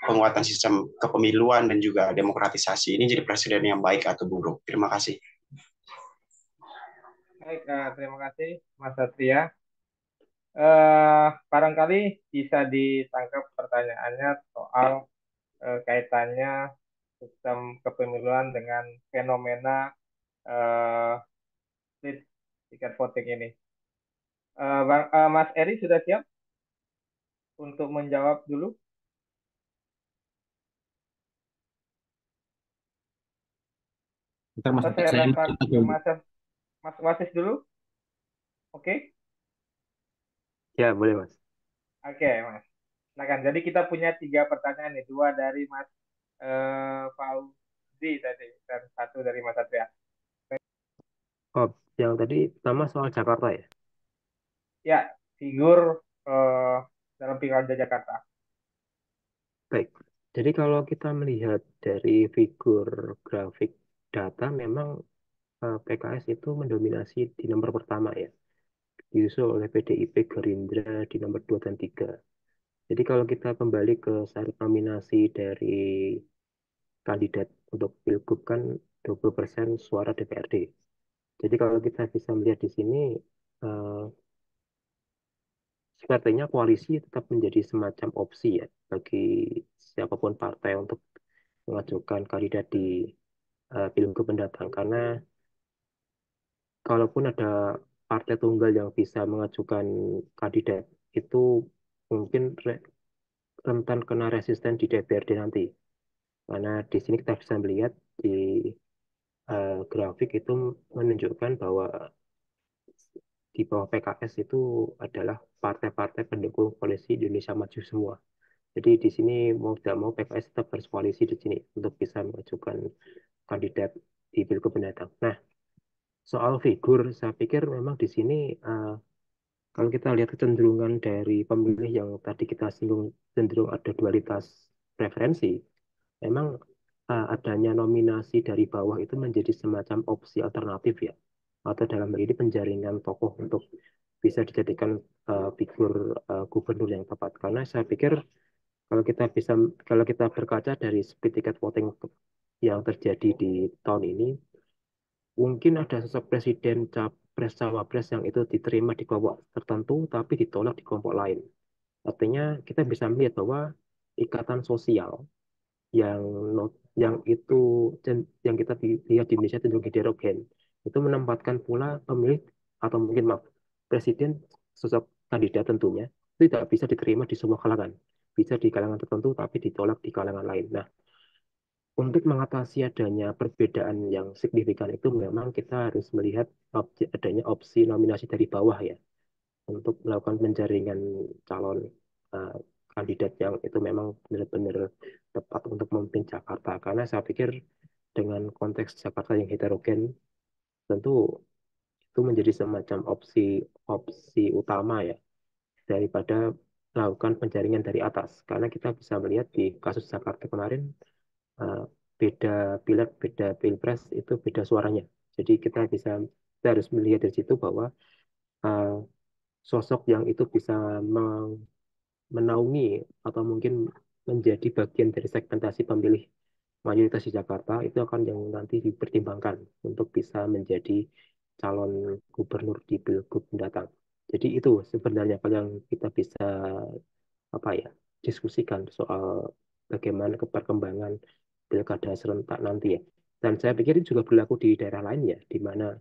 penguatan sistem kepemiluan dan juga demokratisasi ini jadi presiden yang baik atau buruk. Terima kasih. Baik, terima kasih Mas Satria. Barangkali bisa ditangkap pertanyaannya soal kaitannya sistem kepemiluan dengan fenomena split ticket voting ini. Mas Eri sudah siap untuk menjawab dulu? Ntar Mas, Atau saya saya lempar ke Mas Wasis dulu? Oke? Ya, boleh Mas. Oke, Mas. Silakan. Jadi kita punya 3 pertanyaan nih. 2 dari Mas Fauzi tadi dan 1 dari Mas Satria. Oh, yang tadi pertama soal Jakarta ya. Ya, figur dalam Pilkada Jakarta. Baik. Jadi kalau kita melihat dari figur grafik data, memang PKS itu mendominasi di nomor pertama ya. Disusul oleh PDIP, Gerindra di nomor 2 dan 3. Jadi kalau kita kembali ke syarat nominasi dari kandidat untuk Pilgub kan 20% suara DPRD. Jadi kalau kita bisa melihat di sini, eh, sepertinya koalisi tetap menjadi semacam opsi ya bagi siapapun partai untuk mengajukan kandidat di Pilgub mendatang. Karena kalaupun ada partai tunggal yang bisa mengajukan kandidat, itu mungkin rentan kena resisten di DPRD nanti. Karena di sini kita bisa melihat di grafik itu menunjukkan bahwa di bawah PKS itu adalah partai-partai pendukung koalisi Indonesia Maju semua. Jadi di sini mau tidak mau PKS tetap berkoalisi di sini untuk bisa mengajukan kandidat di Pilgub mendatang. Nah, soal figur, saya pikir memang di sini Kalau kita lihat kecenderungan dari pemilih yang tadi kita singgung cenderung ada dualitas preferensi, memang adanya nominasi dari bawah itu menjadi semacam opsi alternatif ya, atau dalam hal ini penjaringan tokoh untuk bisa dijadikan figur gubernur yang tepat. Karena saya pikir kalau kita bisa kalau kita berkaca dari split ticket voting yang terjadi di tahun ini, mungkin ada sosok presiden, capres, cawapres yang itu diterima di kelompok tertentu tapi ditolak di kelompok lain. Artinya kita bisa melihat bahwa ikatan sosial yang yang itu yang kita lihat di Indonesia cenderung heterogen itu menempatkan pula pemilih atau mungkin maaf presiden sosok kandidat tentunya itu tidak bisa diterima di semua kalangan, bisa di kalangan tertentu tapi ditolak di kalangan lain. Nah, untuk mengatasi adanya perbedaan yang signifikan itu memang kita harus melihat adanya opsi nominasi dari bawah ya, untuk melakukan penjaringan calon eh, kandidat yang itu memang benar-benar tepat untuk memimpin Jakarta. Karena saya pikir dengan konteks Jakarta yang heterogen, tentu itu menjadi semacam opsi opsi utama ya daripada melakukan penjaringan dari atas. Karena kita bisa melihat di kasus Jakarta kemarin, eh, beda pileg, beda pilpres itu beda suaranya. Jadi kita harus melihat dari situ bahwa eh, sosok yang itu bisa menaungi atau mungkin menjadi bagian dari segmentasi pemilih mayoritas di Jakarta itu akan yang nanti dipertimbangkan untuk bisa menjadi calon gubernur di Pilgub mendatang. Jadi itu sebenarnya yang kita bisa apa ya diskusikan soal bagaimana perkembangan pilkada serentak nanti ya. Dan saya pikir itu juga berlaku di daerah lain ya, di mana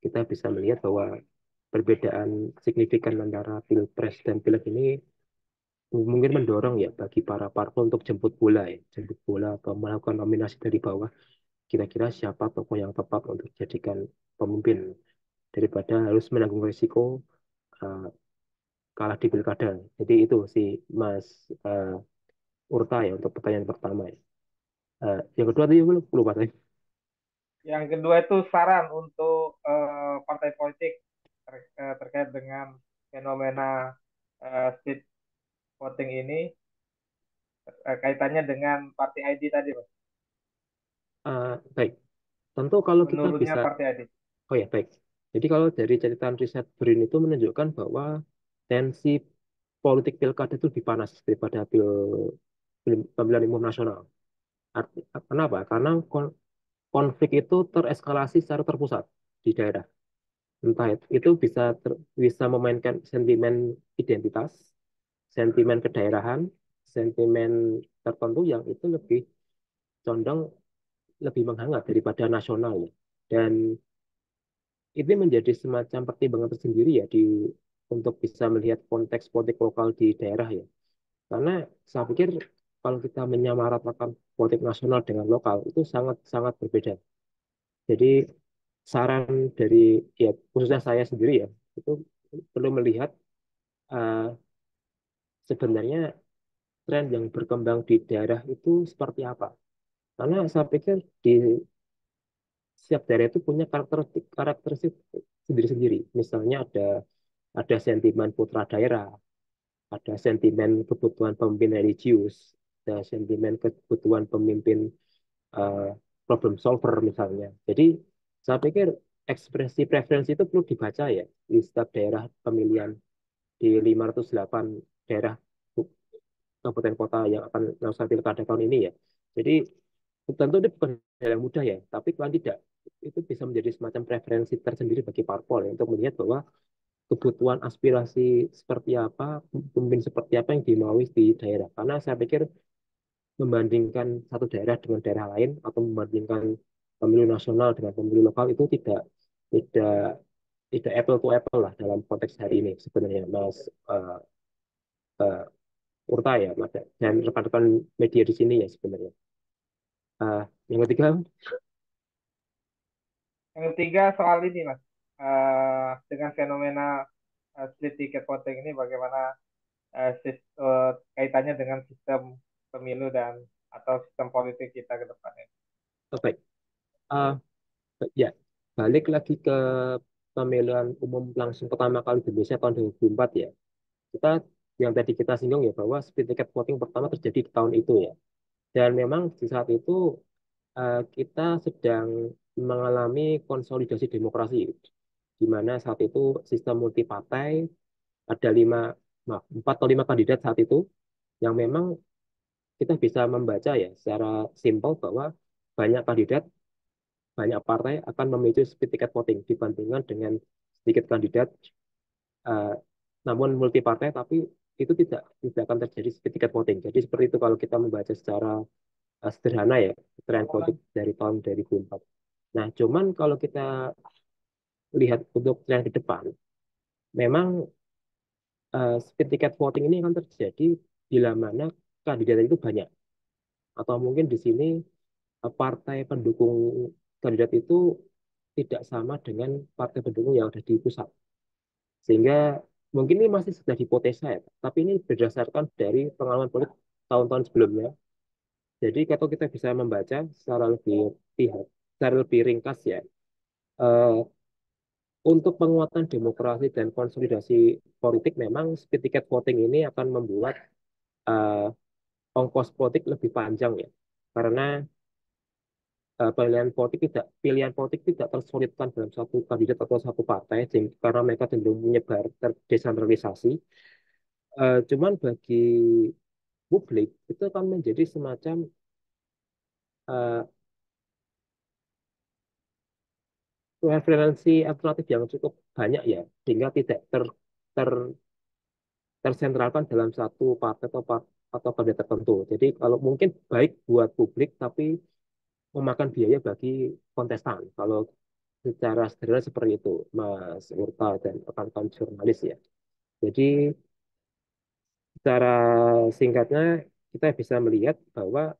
kita bisa melihat bahwa perbedaan signifikan antara pilpres dan pileg ini mungkin mendorong ya bagi para parpol untuk jemput bola ya, jemput bola atau melakukan nominasi dari bawah. Kira-kira siapa tokoh yang tepat untuk dijadikan pemimpin daripada harus menanggung risiko uh, kalah di pilkada. Jadi itu sih Mas Urta ya untuk pertanyaan pertama ya. Yang kedua tadi aku lupa tadi. Yang kedua itu saran untuk partai politik terkait dengan fenomena street voting ini, kaitannya dengan partai ID tadi, Mas. Baik, tentu kalau kita Menurunnya bisa, partai ID. oh ya baik. Jadi kalau dari catatan riset BRIN itu menunjukkan bahwa tensi politik pilkada itu lebih panas daripada pemilihan umum nasional. Kenapa? Karena konflik itu tereskalasi secara terpusat di daerah. Entah itu bisa memainkan sentimen identitas, sentimen kedaerahan, sentimen tertentu yang itu lebih condong lebih menghangat daripada nasional ya. Dan ini menjadi semacam pertimbangan tersendiri ya untuk bisa melihat konteks politik lokal di daerah ya. Karena saya pikir kalau kita menyamaratakan politik nasional dengan lokal itu sangat sangat berbeda. Jadi saran dari ya khususnya saya sendiri ya itu perlu melihat eh, sebenarnya tren yang berkembang di daerah itu seperti apa. Karena saya pikir di setiap daerah itu punya karakteristik karakteristik sendiri-sendiri. Misalnya ada sentimen putra daerah, ada sentimen kebutuhan pemimpin religius, ada sentimen kebutuhan pemimpin eh, problem solver misalnya. Jadi saya pikir ekspresi preferensi itu perlu dibaca ya di setiap daerah pemilihan di 508 daerah kabupaten kota yang akan melaksanakan pilkada tahun ini ya. Jadi tentu ini bukan hal yang mudah ya, tapi paling tidak itu bisa menjadi semacam preferensi tersendiri bagi parpol ya, untuk melihat bahwa kebutuhan aspirasi seperti apa, pemimpin seperti apa yang dimaui di daerah. Karena saya pikir membandingkan satu daerah dengan daerah lain atau membandingkan pemilu nasional dengan pemilu lokal itu tidak tidak apple to apple lah dalam konteks hari ini sebenarnya Mas uh, Urta ya Mas dan rekan-rekan media di sini ya sebenarnya. Yang ketiga, Yang ketiga soal ini, Mas. Dengan fenomena split ticket voting ini bagaimana kaitannya dengan sistem pemilu dan atau sistem politik kita ke depannya. baik. Uh, ya, balik lagi ke pemilihan umum langsung pertama kali di Indonesia tahun 2004 ya, kita yang tadi kita singgung ya bahwa speed ticket voting pertama terjadi di tahun itu ya. Dan memang di saat itu kita sedang mengalami konsolidasi demokrasi, di mana saat itu sistem multi partai ada empat atau lima kandidat saat itu yang memang kita bisa membaca ya secara simpel bahwa banyak kandidat, banyak partai akan memicu speed ticket voting dibandingkan dengan sedikit kandidat, eh, namun multi partai tapi itu tidak akan terjadi speed ticket voting. Jadi seperti itu kalau kita membaca secara sederhana ya tren politik dari tahun 2004. Nah, cuman kalau kita lihat untuk tren ke depan, memang speed ticket voting ini akan terjadi bila mana kandidat itu banyak. Atau mungkin di sini partai pendukung kandidat itu tidak sama dengan partai pendukung yang ada di pusat. Sehingga mungkin ini masih sudah hipotesa ya, tapi ini berdasarkan dari pengalaman politik tahun-tahun sebelumnya. Jadi kalau kita bisa membaca secara lebih ringkas ya, eh, untuk penguatan demokrasi dan konsolidasi politik memang speed ticket voting ini akan membuat eh, ongkos politik lebih panjang ya. Karena pilihan politik tidak tersolidkan dalam satu kandidat atau satu partai karena mereka cenderung menyebar terdesentralisasi. Cuman bagi publik itu akan menjadi semacam eh, referensi alternatif yang cukup banyak ya, sehingga tidak ter- tersentralkan dalam satu partai atau kandidat tertentu. Jadi kalau mungkin baik buat publik, tapi memakan biaya bagi kontestan. Kalau secara sederhana seperti itu, Mas Urta dan rekan-rekan jurnalis ya. Jadi secara singkatnya kita bisa melihat bahwa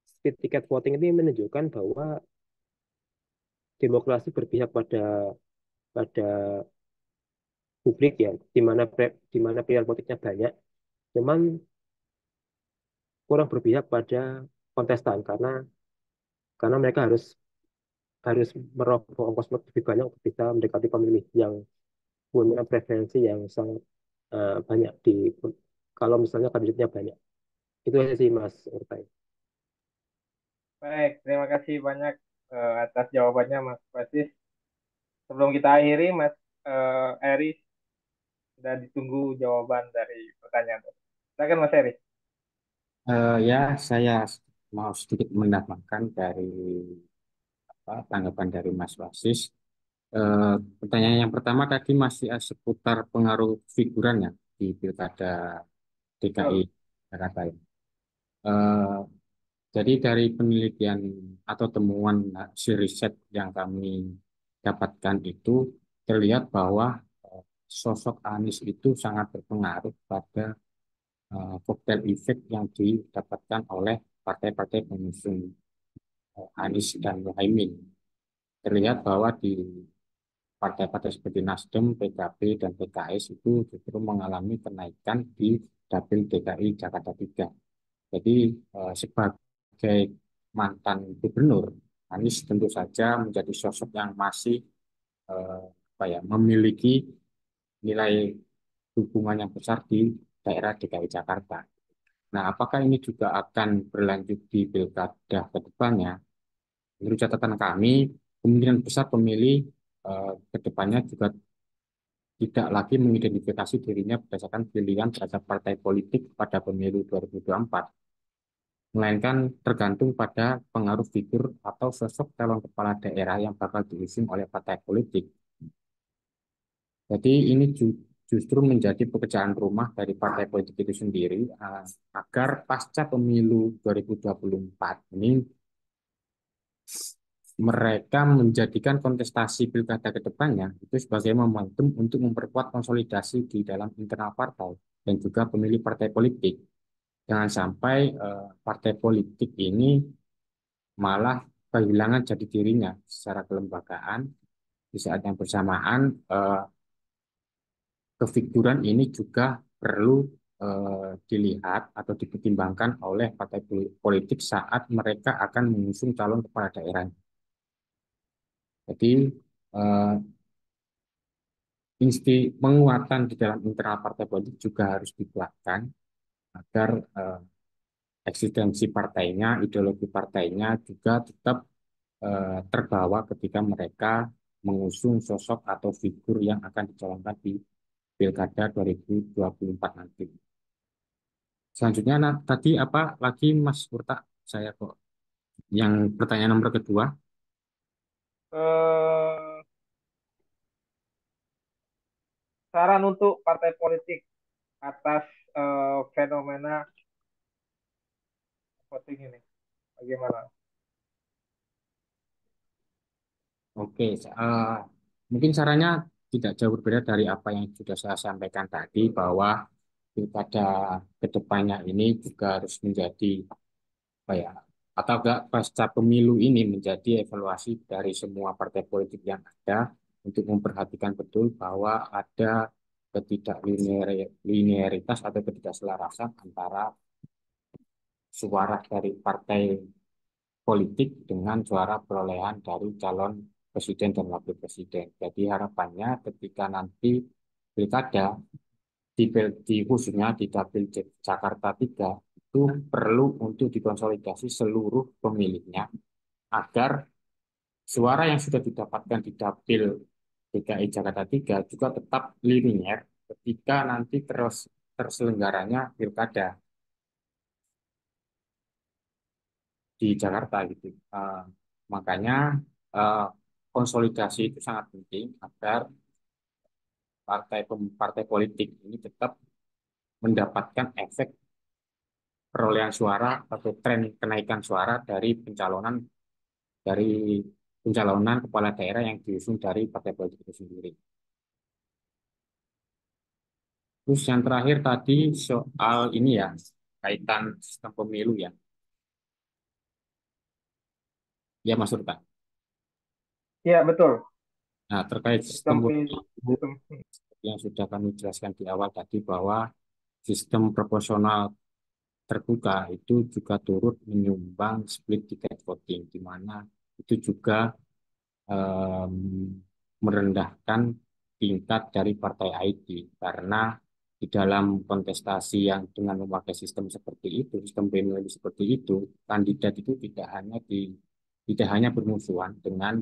speed ticket voting ini menunjukkan bahwa demokrasi berpihak pada publik ya, di mana pilihan politiknya banyak, cuman kurang berpihak pada kontestan karena mereka harus harus merogoh ongkos lebih banyak untuk bisa mendekati pemilih yang punya preferensi yang sangat banyak kalau misalnya kandidatnya banyak. Itu aja sih Mas Urtai. Baik, terima kasih banyak atas jawabannya Mas Basis. Sebelum kita akhiri, Mas Eri, sudah ditunggu jawaban dari pertanyaan. Silakan Mas Eri. Ya, saya mau sedikit menambahkan dari tanggapan dari Mas Wasis. Eh, Pertanyaan yang pertama tadi masih seputar pengaruh figuran ya di Pilkada DKI Betul. Jakarta ya. Eh, jadi dari penelitian atau temuan hasil riset yang kami dapatkan itu terlihat bahwa sosok Anies itu sangat berpengaruh pada kotel efek yang didapatkan oleh partai-partai pengusung Anies dan Muhaimin. Terlihat bahwa di partai-partai seperti Nasdem, PKB, dan PKS itu justru mengalami kenaikan di Dapil DKI Jakarta 3. Jadi sebagai mantan gubernur, Anies tentu saja menjadi sosok yang masih eh, memiliki nilai dukungan yang besar di daerah DKI Jakarta. Nah, apakah ini juga akan berlanjut di pilkada ke depannya? Menurut catatan kami, kemungkinan besar pemilih ke depannya juga tidak lagi mengidentifikasi dirinya berdasarkan pilihan terhadap partai politik pada pemilu 2024, melainkan tergantung pada pengaruh figur atau sosok calon kepala daerah yang bakal diusung oleh partai politik. Jadi ini justru menjadi pekerjaan rumah dari partai politik itu sendiri agar pasca pemilu 2024 ini mereka menjadikan kontestasi pilkada ke depannya itu sebagai momentum untuk memperkuat konsolidasi di dalam internal partai dan juga pemilih partai politik. Jangan sampai partai politik ini malah kehilangan jati dirinya secara kelembagaan di saat yang bersamaan kefiguran ini juga perlu dilihat atau dipertimbangkan oleh partai politik saat mereka akan mengusung calon kepala daerah. Jadi penguatan di dalam internal partai politik juga harus dikuatkan agar eksistensi partainya, ideologi partainya juga tetap terbawa ketika mereka mengusung sosok atau figur yang akan dicalonkan di Pilkada 2024 nanti. Selanjutnya, tadi apa lagi Mas Urta? Saya kok yang pertanyaan nomor kedua. Eh, Saran untuk partai politik atas fenomena voting ini, bagaimana? Oke, mungkin sarannya tidak jauh berbeda dari apa yang sudah saya sampaikan tadi bahwa pilkada kedepannya ini juga harus menjadi apa ya, atau enggak pasca pemilu ini menjadi evaluasi dari semua partai politik yang ada untuk memperhatikan betul bahwa ada ketidaklinieritas atau ketidakselarasan antara suara dari partai politik dengan suara perolehan dari calon presiden dan wakil presiden. Jadi harapannya ketika nanti pilkada khususnya di Dapil Jakarta 3 itu perlu untuk dikonsolidasi seluruh pemilihnya agar suara yang sudah didapatkan di Dapil DKI Jakarta 3 juga tetap linier ketika nanti terus terselenggaranya pilkada di Jakarta gitu. Makanya uh, konsolidasi itu sangat penting agar partai politik ini tetap mendapatkan efek perolehan suara atau tren kenaikan suara dari pencalonan kepala daerah yang diusung dari partai politik itu sendiri. Terus yang terakhir tadi soal ini ya, kaitan sistem pemilu ya. Ya Mas Urta. Iya, betul. Nah, terkait sistem Sistem pemilu sistem yang sudah kami jelaskan di awal tadi bahwa sistem proporsional terbuka itu juga turut menyumbang split ticket voting, di mana itu juga em, merendahkan tingkat dari partai ID karena di dalam kontestasi yang dengan memakai sistem seperti itu, sistem pemilu seperti itu, kandidat itu tidak hanya bermusuhan dengan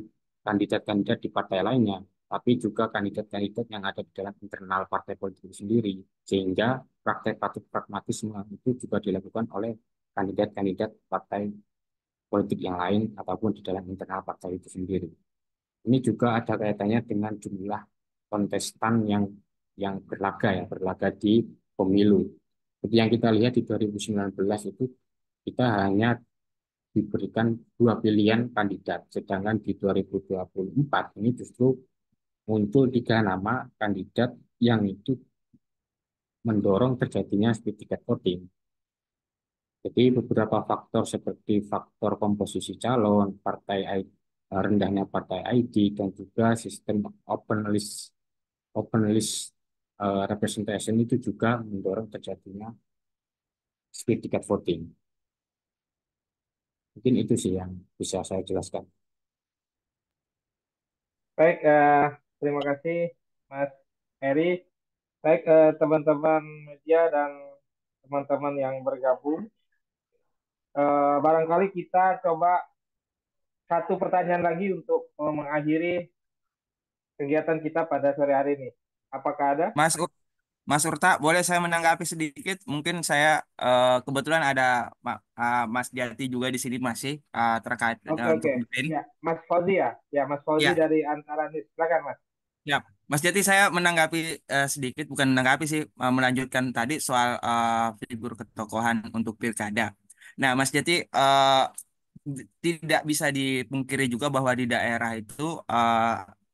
kandidat-kandidat di partai lainnya, tapi juga kandidat-kandidat yang ada di dalam internal partai politik itu sendiri, sehingga praktek-praktek pragmatisme itu juga dilakukan oleh kandidat-kandidat partai politik yang lain ataupun di dalam internal partai itu sendiri. Ini juga ada kaitannya dengan jumlah kontestan yang berlaga di pemilu. Seperti yang kita lihat di 2019 itu kita hanya diberikan dua pilihan kandidat, sedangkan di 2024 ini justru muncul tiga nama kandidat yang itu mendorong terjadinya split ticket voting. Jadi beberapa faktor seperti faktor komposisi calon, rendahnya partai ID dan juga sistem open list representation itu juga mendorong terjadinya split ticket voting. Mungkin itu sih yang bisa saya jelaskan. baik. Terima kasih Mas Heri. Baik, teman-teman media dan teman-teman yang bergabung. Barangkali kita coba satu pertanyaan lagi untuk mengakhiri kegiatan kita pada sore hari ini. Apakah ada? Mas Mas Urta, boleh saya menanggapi sedikit? Mungkin saya kebetulan ada Mas Jati juga di sini masih terkait Oke, untuk oke. join. Ya, Mas Fauzi ya. Ya, Mas Fauzi Ya, dari Antara Nis. Silakan, Mas. ya. Mas Jati, saya menanggapi sedikit, bukan menanggapi sih, melanjutkan tadi soal figur ketokohan untuk pilkada. Nah, Mas Jati, tidak bisa dipungkiri juga bahwa di daerah itu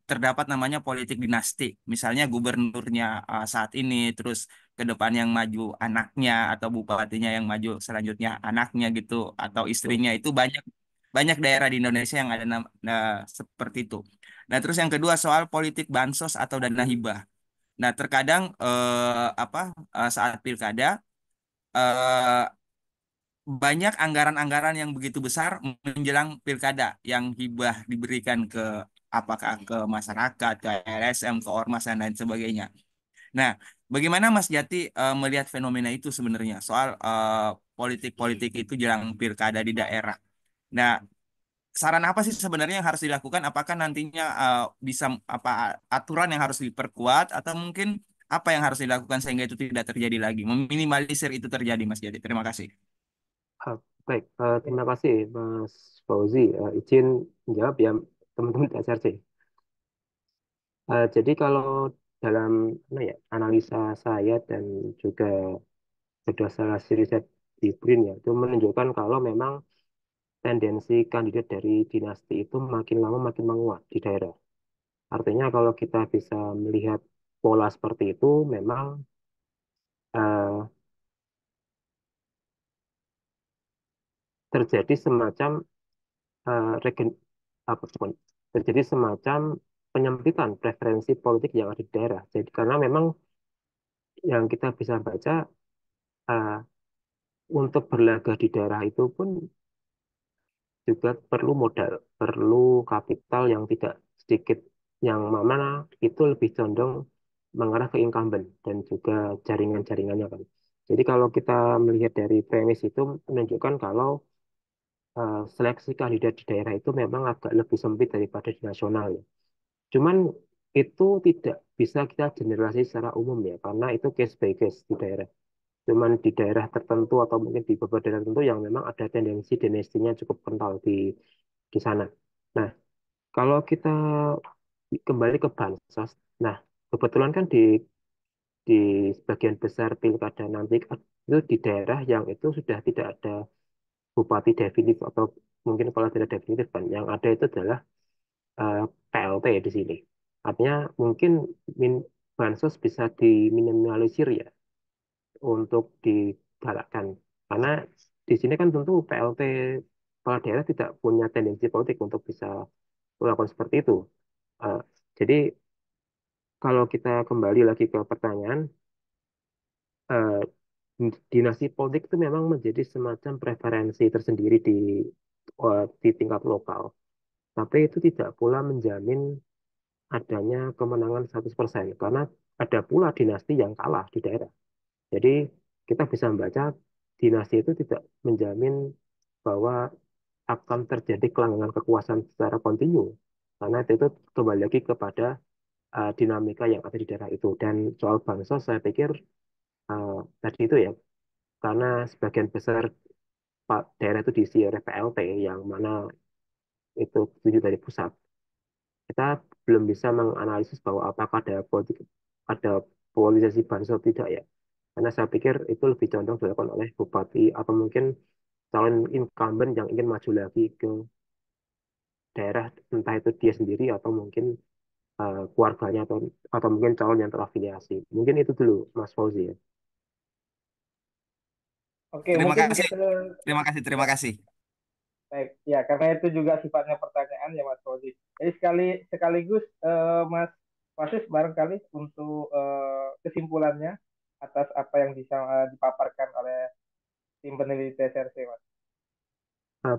terdapat namanya politik dinasti. Misalnya gubernurnya saat ini, terus ke depan yang maju anaknya atau bupatinya yang maju selanjutnya anaknya gitu atau istrinya itu banyak banyak daerah di Indonesia yang ada seperti itu. Nah, terus yang kedua soal politik bansos atau dana hibah. Nah, terkadang saat pilkada eh, banyak anggaran-anggaran yang begitu besar menjelang pilkada yang hibah diberikan ke apakah ke masyarakat, ke LSM, ke ormas dan lain sebagainya. Nah, bagaimana Mas Jati melihat fenomena itu sebenarnya soal politik-politik itu jelang pilkada di daerah? Nah, saran apa sih sebenarnya yang harus dilakukan? Apakah nantinya bisa apa aturan yang harus diperkuat atau mungkin apa yang harus dilakukan sehingga itu tidak terjadi lagi, meminimalisir itu terjadi, Mas Jati? Terima kasih. Ah, baik, terima kasih Mas Fauzi. Izin menjawab ya teman-teman TSRC. Jadi kalau dalam analisa saya dan juga berdasar hasil riset di BRIN ya, itu menunjukkan kalau memang tendensi kandidat dari dinasti itu makin lama makin menguat di daerah. Artinya kalau kita bisa melihat pola seperti itu, memang eh, terjadi semacam regen, apa bukan, terjadi semacam penyempitan preferensi politik yang ada di daerah. Jadi karena memang yang kita bisa baca eh, untuk berlaga di daerah itu pun juga perlu modal, perlu kapital yang tidak sedikit, yang mana itu lebih condong mengarah ke incumbent dan juga jaringan-jaringannya kan. Jadi kalau kita melihat dari premis itu menunjukkan kalau seleksi kandidat di daerah itu memang agak lebih sempit daripada di nasional ya. Cuman itu tidak bisa kita generalisasi secara umum ya, karena itu case by case di daerah. Cuman di daerah tertentu atau mungkin di beberapa daerah tertentu yang memang ada tendensi dinastinya cukup kental di sana. Nah, kalau kita kembali ke bansos, nah kebetulan kan di sebagian besar pilkada nanti itu di daerah yang itu sudah tidak ada bupati definitif atau mungkin kalau tidak definitif kan, yang ada itu adalah eh, PLT di sini. Artinya mungkin min, bansos bisa diminimalisir ya untuk digalakkan. Karena di sini kan tentu PLT kepala daerah tidak punya tendensi politik untuk bisa melakukan seperti itu. Eh, jadi kalau kita kembali lagi ke pertanyaan, eh, dinasti politik itu memang menjadi semacam preferensi tersendiri di tingkat lokal. Tapi itu tidak pula menjamin adanya kemenangan 100% karena ada pula dinasti yang kalah di daerah. Jadi kita bisa membaca dinasti itu tidak menjamin bahwa akan terjadi kelanggengan kekuasaan secara kontinu. Karena itu kembali lagi kepada dinamika yang ada di daerah itu. Dan soal bansos saya pikir tadi itu ya, karena sebagian besar daerah itu diisi oleh PLT yang mana itu tujuh dari pusat. Kita belum bisa menganalisis bahwa apakah ada politisasi bansos atau tidak ya. Karena saya pikir itu lebih condong dilakukan oleh bupati atau mungkin calon incumbent yang ingin maju lagi ke daerah, entah itu dia sendiri atau mungkin keluarganya atau mungkin calon yang terafiliasi. Mungkin itu dulu Mas Fauzi ya. Oke, Terima mungkin kasih. Terima kasih, ya, terima kasih. baik. Ya, karena itu juga sifatnya pertanyaan ya Mas Fauzi. Jadi sekaligus Mas Wasis barangkali untuk kesimpulannya atas apa yang bisa dipaparkan oleh tim peneliti TSRC, Mas.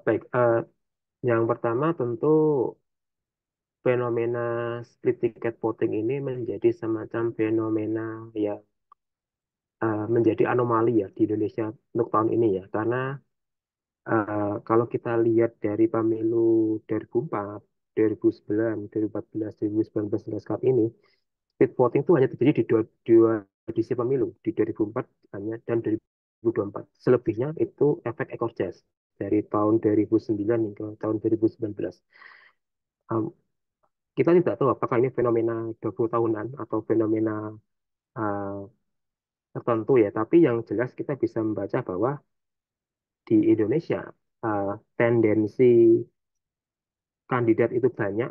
Baik, yang pertama tentu fenomena split ticket voting ini menjadi semacam fenomena yang menjadi anomali ya di Indonesia untuk tahun ini ya, karena kalau kita lihat dari pemilu 2004, 2009, 2014, 2019 sampai saat ini, split voting itu hanya terjadi di dua edisi pemilu, di 2004 hanya dan 2024. Selebihnya itu efek ekor jas dari tahun 2009 hingga tahun 2019. Um, kita tidak tahu apakah ini fenomena 20 tahunan atau fenomena uh, tertentu ya, tapi yang jelas kita bisa membaca bahwa di Indonesia tendensi kandidat itu banyak,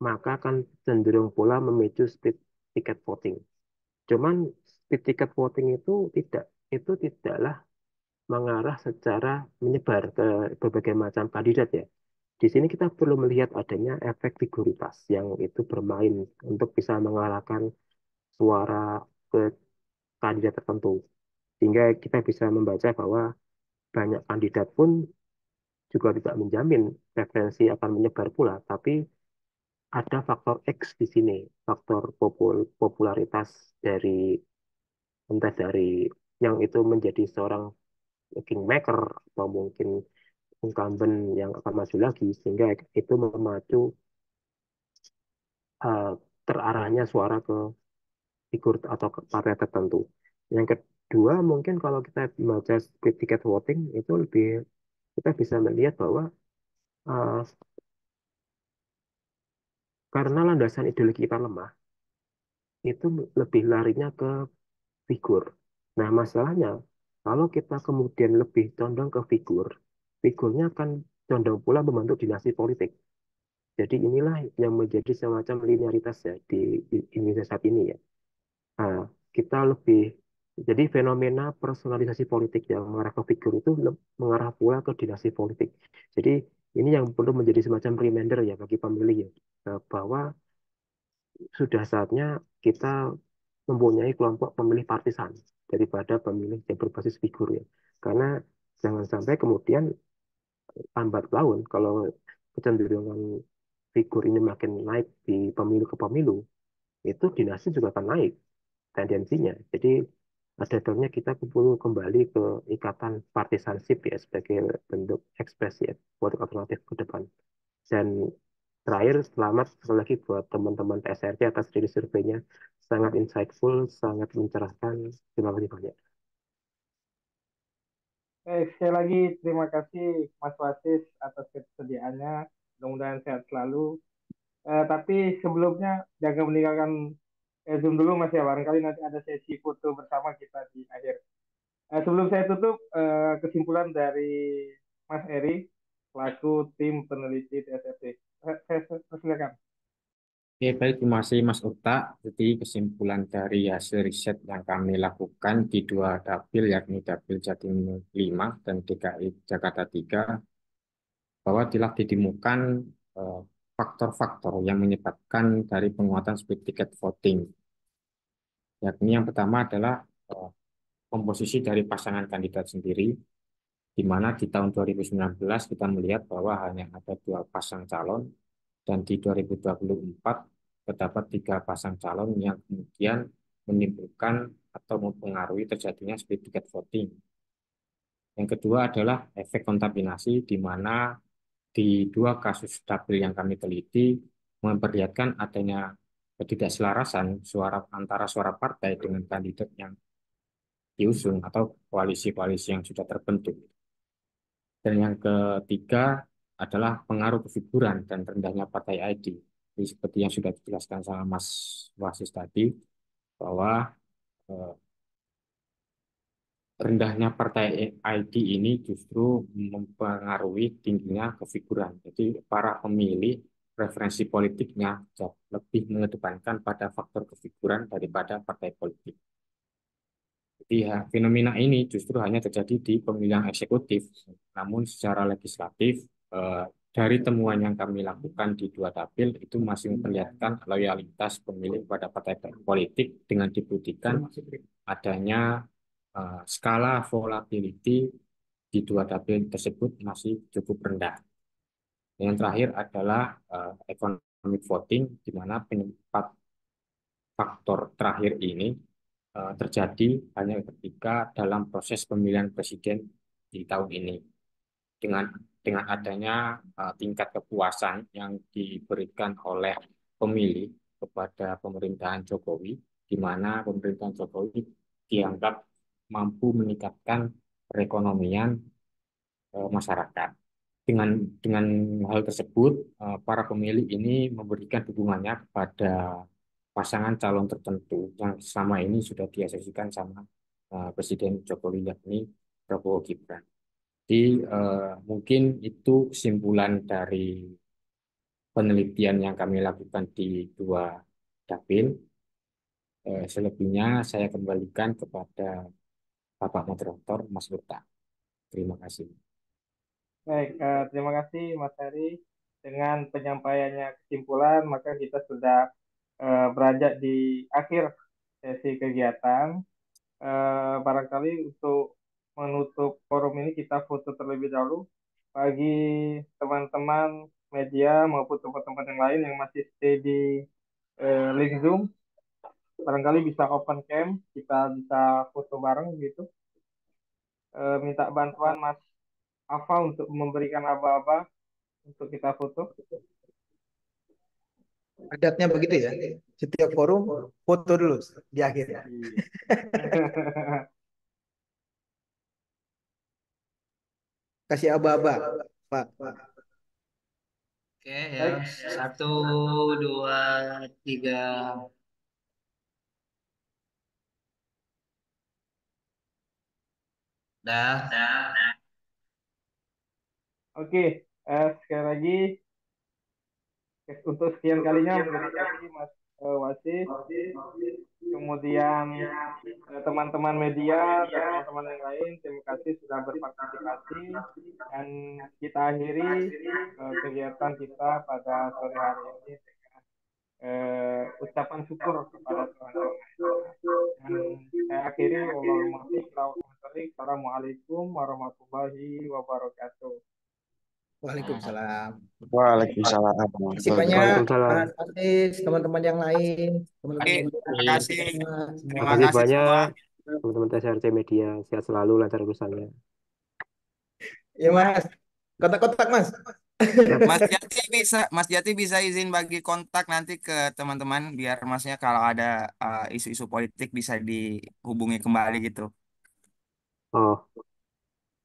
maka akan cenderung pula memicu split ticket voting. Cuman split ticket voting itu tidaklah mengarah secara menyebar ke berbagai macam kandidat ya. Di sini kita perlu melihat adanya efek figuritas yang itu bermain untuk bisa mengarahkan suara ke kandidat tertentu. Sehingga kita bisa membaca bahwa banyak kandidat pun juga tidak menjamin preferensi akan menyebar pula, tapi ada faktor X di sini, faktor popularitas dari entah dari yang itu menjadi seorang kingmaker atau mungkin incumbent yang akan maju lagi sehingga itu memacu eh, terarahnya suara ke figur atau ke partai tertentu. Yang kedua mungkin kalau kita baca split ticket voting itu lebih kita bisa melihat bahwa eh, karena landasan ideologi kita lemah itu lebih larinya ke figur. Nah, masalahnya kalau kita kemudian lebih condong ke figur, figurnya akan condong pula membentuk dinasti politik. Jadi inilah yang menjadi semacam linearitas ya di Indonesia saat ini ya. Nah, kita lebih jadi fenomena personalisasi politik yang mengarah ke figur itu mengarah pula ke dinasti politik. Jadi ini yang perlu menjadi semacam reminder ya bagi pemilih ya bahwa sudah saatnya kita mempunyai kelompok pemilih partisan daripada pemilih yang berbasis figur ya. Karena jangan sampai kemudian lambat laun kalau kecenderungan figur ini makin naik di pemilu ke pemilu, itu dinasti juga akan naik tendensinya. Jadi ada baiknya kita perlu kembali ke ikatan partisanship ya sebagai bentuk ekspresi ya, politik alternatif ke depan. Dan terakhir, selamat sekali lagi buat teman-teman TSRT atas rilis surveinya. Sangat insightful, sangat mencerahkan. Terima kasih banyak. Sekali lagi terima kasih Mas Wasis atas kesediaannya. Mudah-mudahan sehat selalu. Tapi sebelumnya jangan meninggalkan Zoom dulu Mas ya. Barangkali nanti ada sesi foto bersama kita di akhir. Sebelum saya tutup, kesimpulan dari Mas Eri selaku tim peneliti TSFD. Saya persilakan. Oke, baik, terima kasih Mas Uta. Jadi kesimpulan dari hasil riset yang kami lakukan di dua dapil, yakni Dapil Jatim 5 dan DKI Jakarta 3, bahwa telah ditemukan eh, faktor-faktor yang menyebabkan dari penguatan split ticket voting. Yakni yang pertama adalah komposisi dari pasangan kandidat sendiri, di mana di tahun 2019 kita melihat bahwa hanya ada dua pasang calon, dan di 2024 terdapat tiga pasang calon yang kemudian menimbulkan atau mempengaruhi terjadinya split ticket voting. Yang kedua adalah efek kontaminasi, di mana di dua kasus dapil yang kami teliti memperlihatkan adanya ketidakselarasan suara antara suara partai dengan kandidat yang diusung atau koalisi-koalisi yang sudah terbentuk. Dan yang ketiga adalah pengaruh kefiguran dan rendahnya partai ID. Jadi seperti yang sudah dijelaskan sama Mas Wasis tadi, bahwa eh, rendahnya partai ID ini justru mempengaruhi tingginya kefiguran. Jadi para pemilih preferensi politiknya lebih mengedepankan pada faktor kefiguran daripada partai politik. Jadi ya, fenomena ini justru hanya terjadi di pemilihan eksekutif, namun secara legislatif eh, dari temuan yang kami lakukan di dua dapil itu masih memperlihatkan loyalitas pemilih pada partai politik dengan dibuktikan adanya skala volatility di dua dapil tersebut masih cukup rendah. Yang terakhir adalah economic voting, di mana penyebab faktor terakhir ini terjadi hanya ketika dalam proses pemilihan presiden di tahun ini. Dengan adanya tingkat kepuasan yang diberikan oleh pemilih kepada pemerintahan Jokowi, di mana pemerintahan Jokowi dianggap mampu meningkatkan perekonomian masyarakat. Dengan hal tersebut, para pemilih ini memberikan dukungannya kepada pasangan calon tertentu yang selama ini sudah diasosiasikan sama Presiden Jokowi, yakni Prabowo Gibran. Jadi mungkin itu kesimpulan dari penelitian yang kami lakukan di dua dapil. Selebihnya saya kembalikan kepada Bapak Moderator, Mas Lutfi. Terima kasih. Baik, terima kasih Mas Eri. Dengan penyampaiannya kesimpulan, maka kita sudah beranjak di akhir sesi kegiatan. Barangkali untuk menutup forum ini kita foto terlebih dahulu bagi teman-teman media maupun tempat-tempat yang lain yang masih stay di link Zoom, barangkali bisa open cam, kita bisa foto bareng gitu. Minta bantuan Mas Afa untuk memberikan aba-aba untuk kita foto. Adatnya begitu ya. Setiap forum foto dulu di akhir. Iya. Kasih aba-aba, Pak. Oke ya, Baik, 1, 2, 3. Dah. oke. Sekali lagi untuk sekian kalinya terima kasih Mas Wasis. Kemudian teman-teman media dan teman-teman yang lain, terima kasih sudah berpartisipasi. Dan kita akhiri kegiatan kita pada sore hari ini dengan ucapan syukur kepada Tuhan Yang Maha Esa. Dan saya akhiri, Wassalamualaikum warahmatullahi wabarakatuh. Waalaikumsalam. Waalaikumsalam. Terima kasih banyak Waalaikumsalam. Mas Aziz, teman-teman yang lain, Oke, teman-teman terima media kasih. semua. Terima Makasih kasih banyak semua. teman-teman TSRC Media. Sehat selalu, lancar urusannya. Ya Mas, kotak-kotak Mas. Siap. Mas Jati bisa izin bagi kontak nanti ke teman-teman biar Masnya kalau ada isu-isu politik bisa dihubungi kembali gitu. Oh,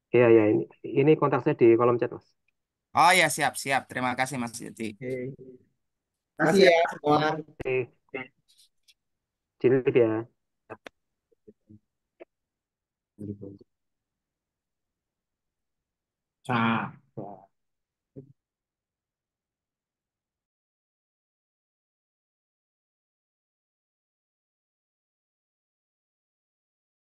iya ya, ini kontak saya di kolom chat, Mas. Oh ya, siap. Terima kasih Mas Jati. Oke. Kasih Makasih ya. ya semua. Oke, sini ya. Cak.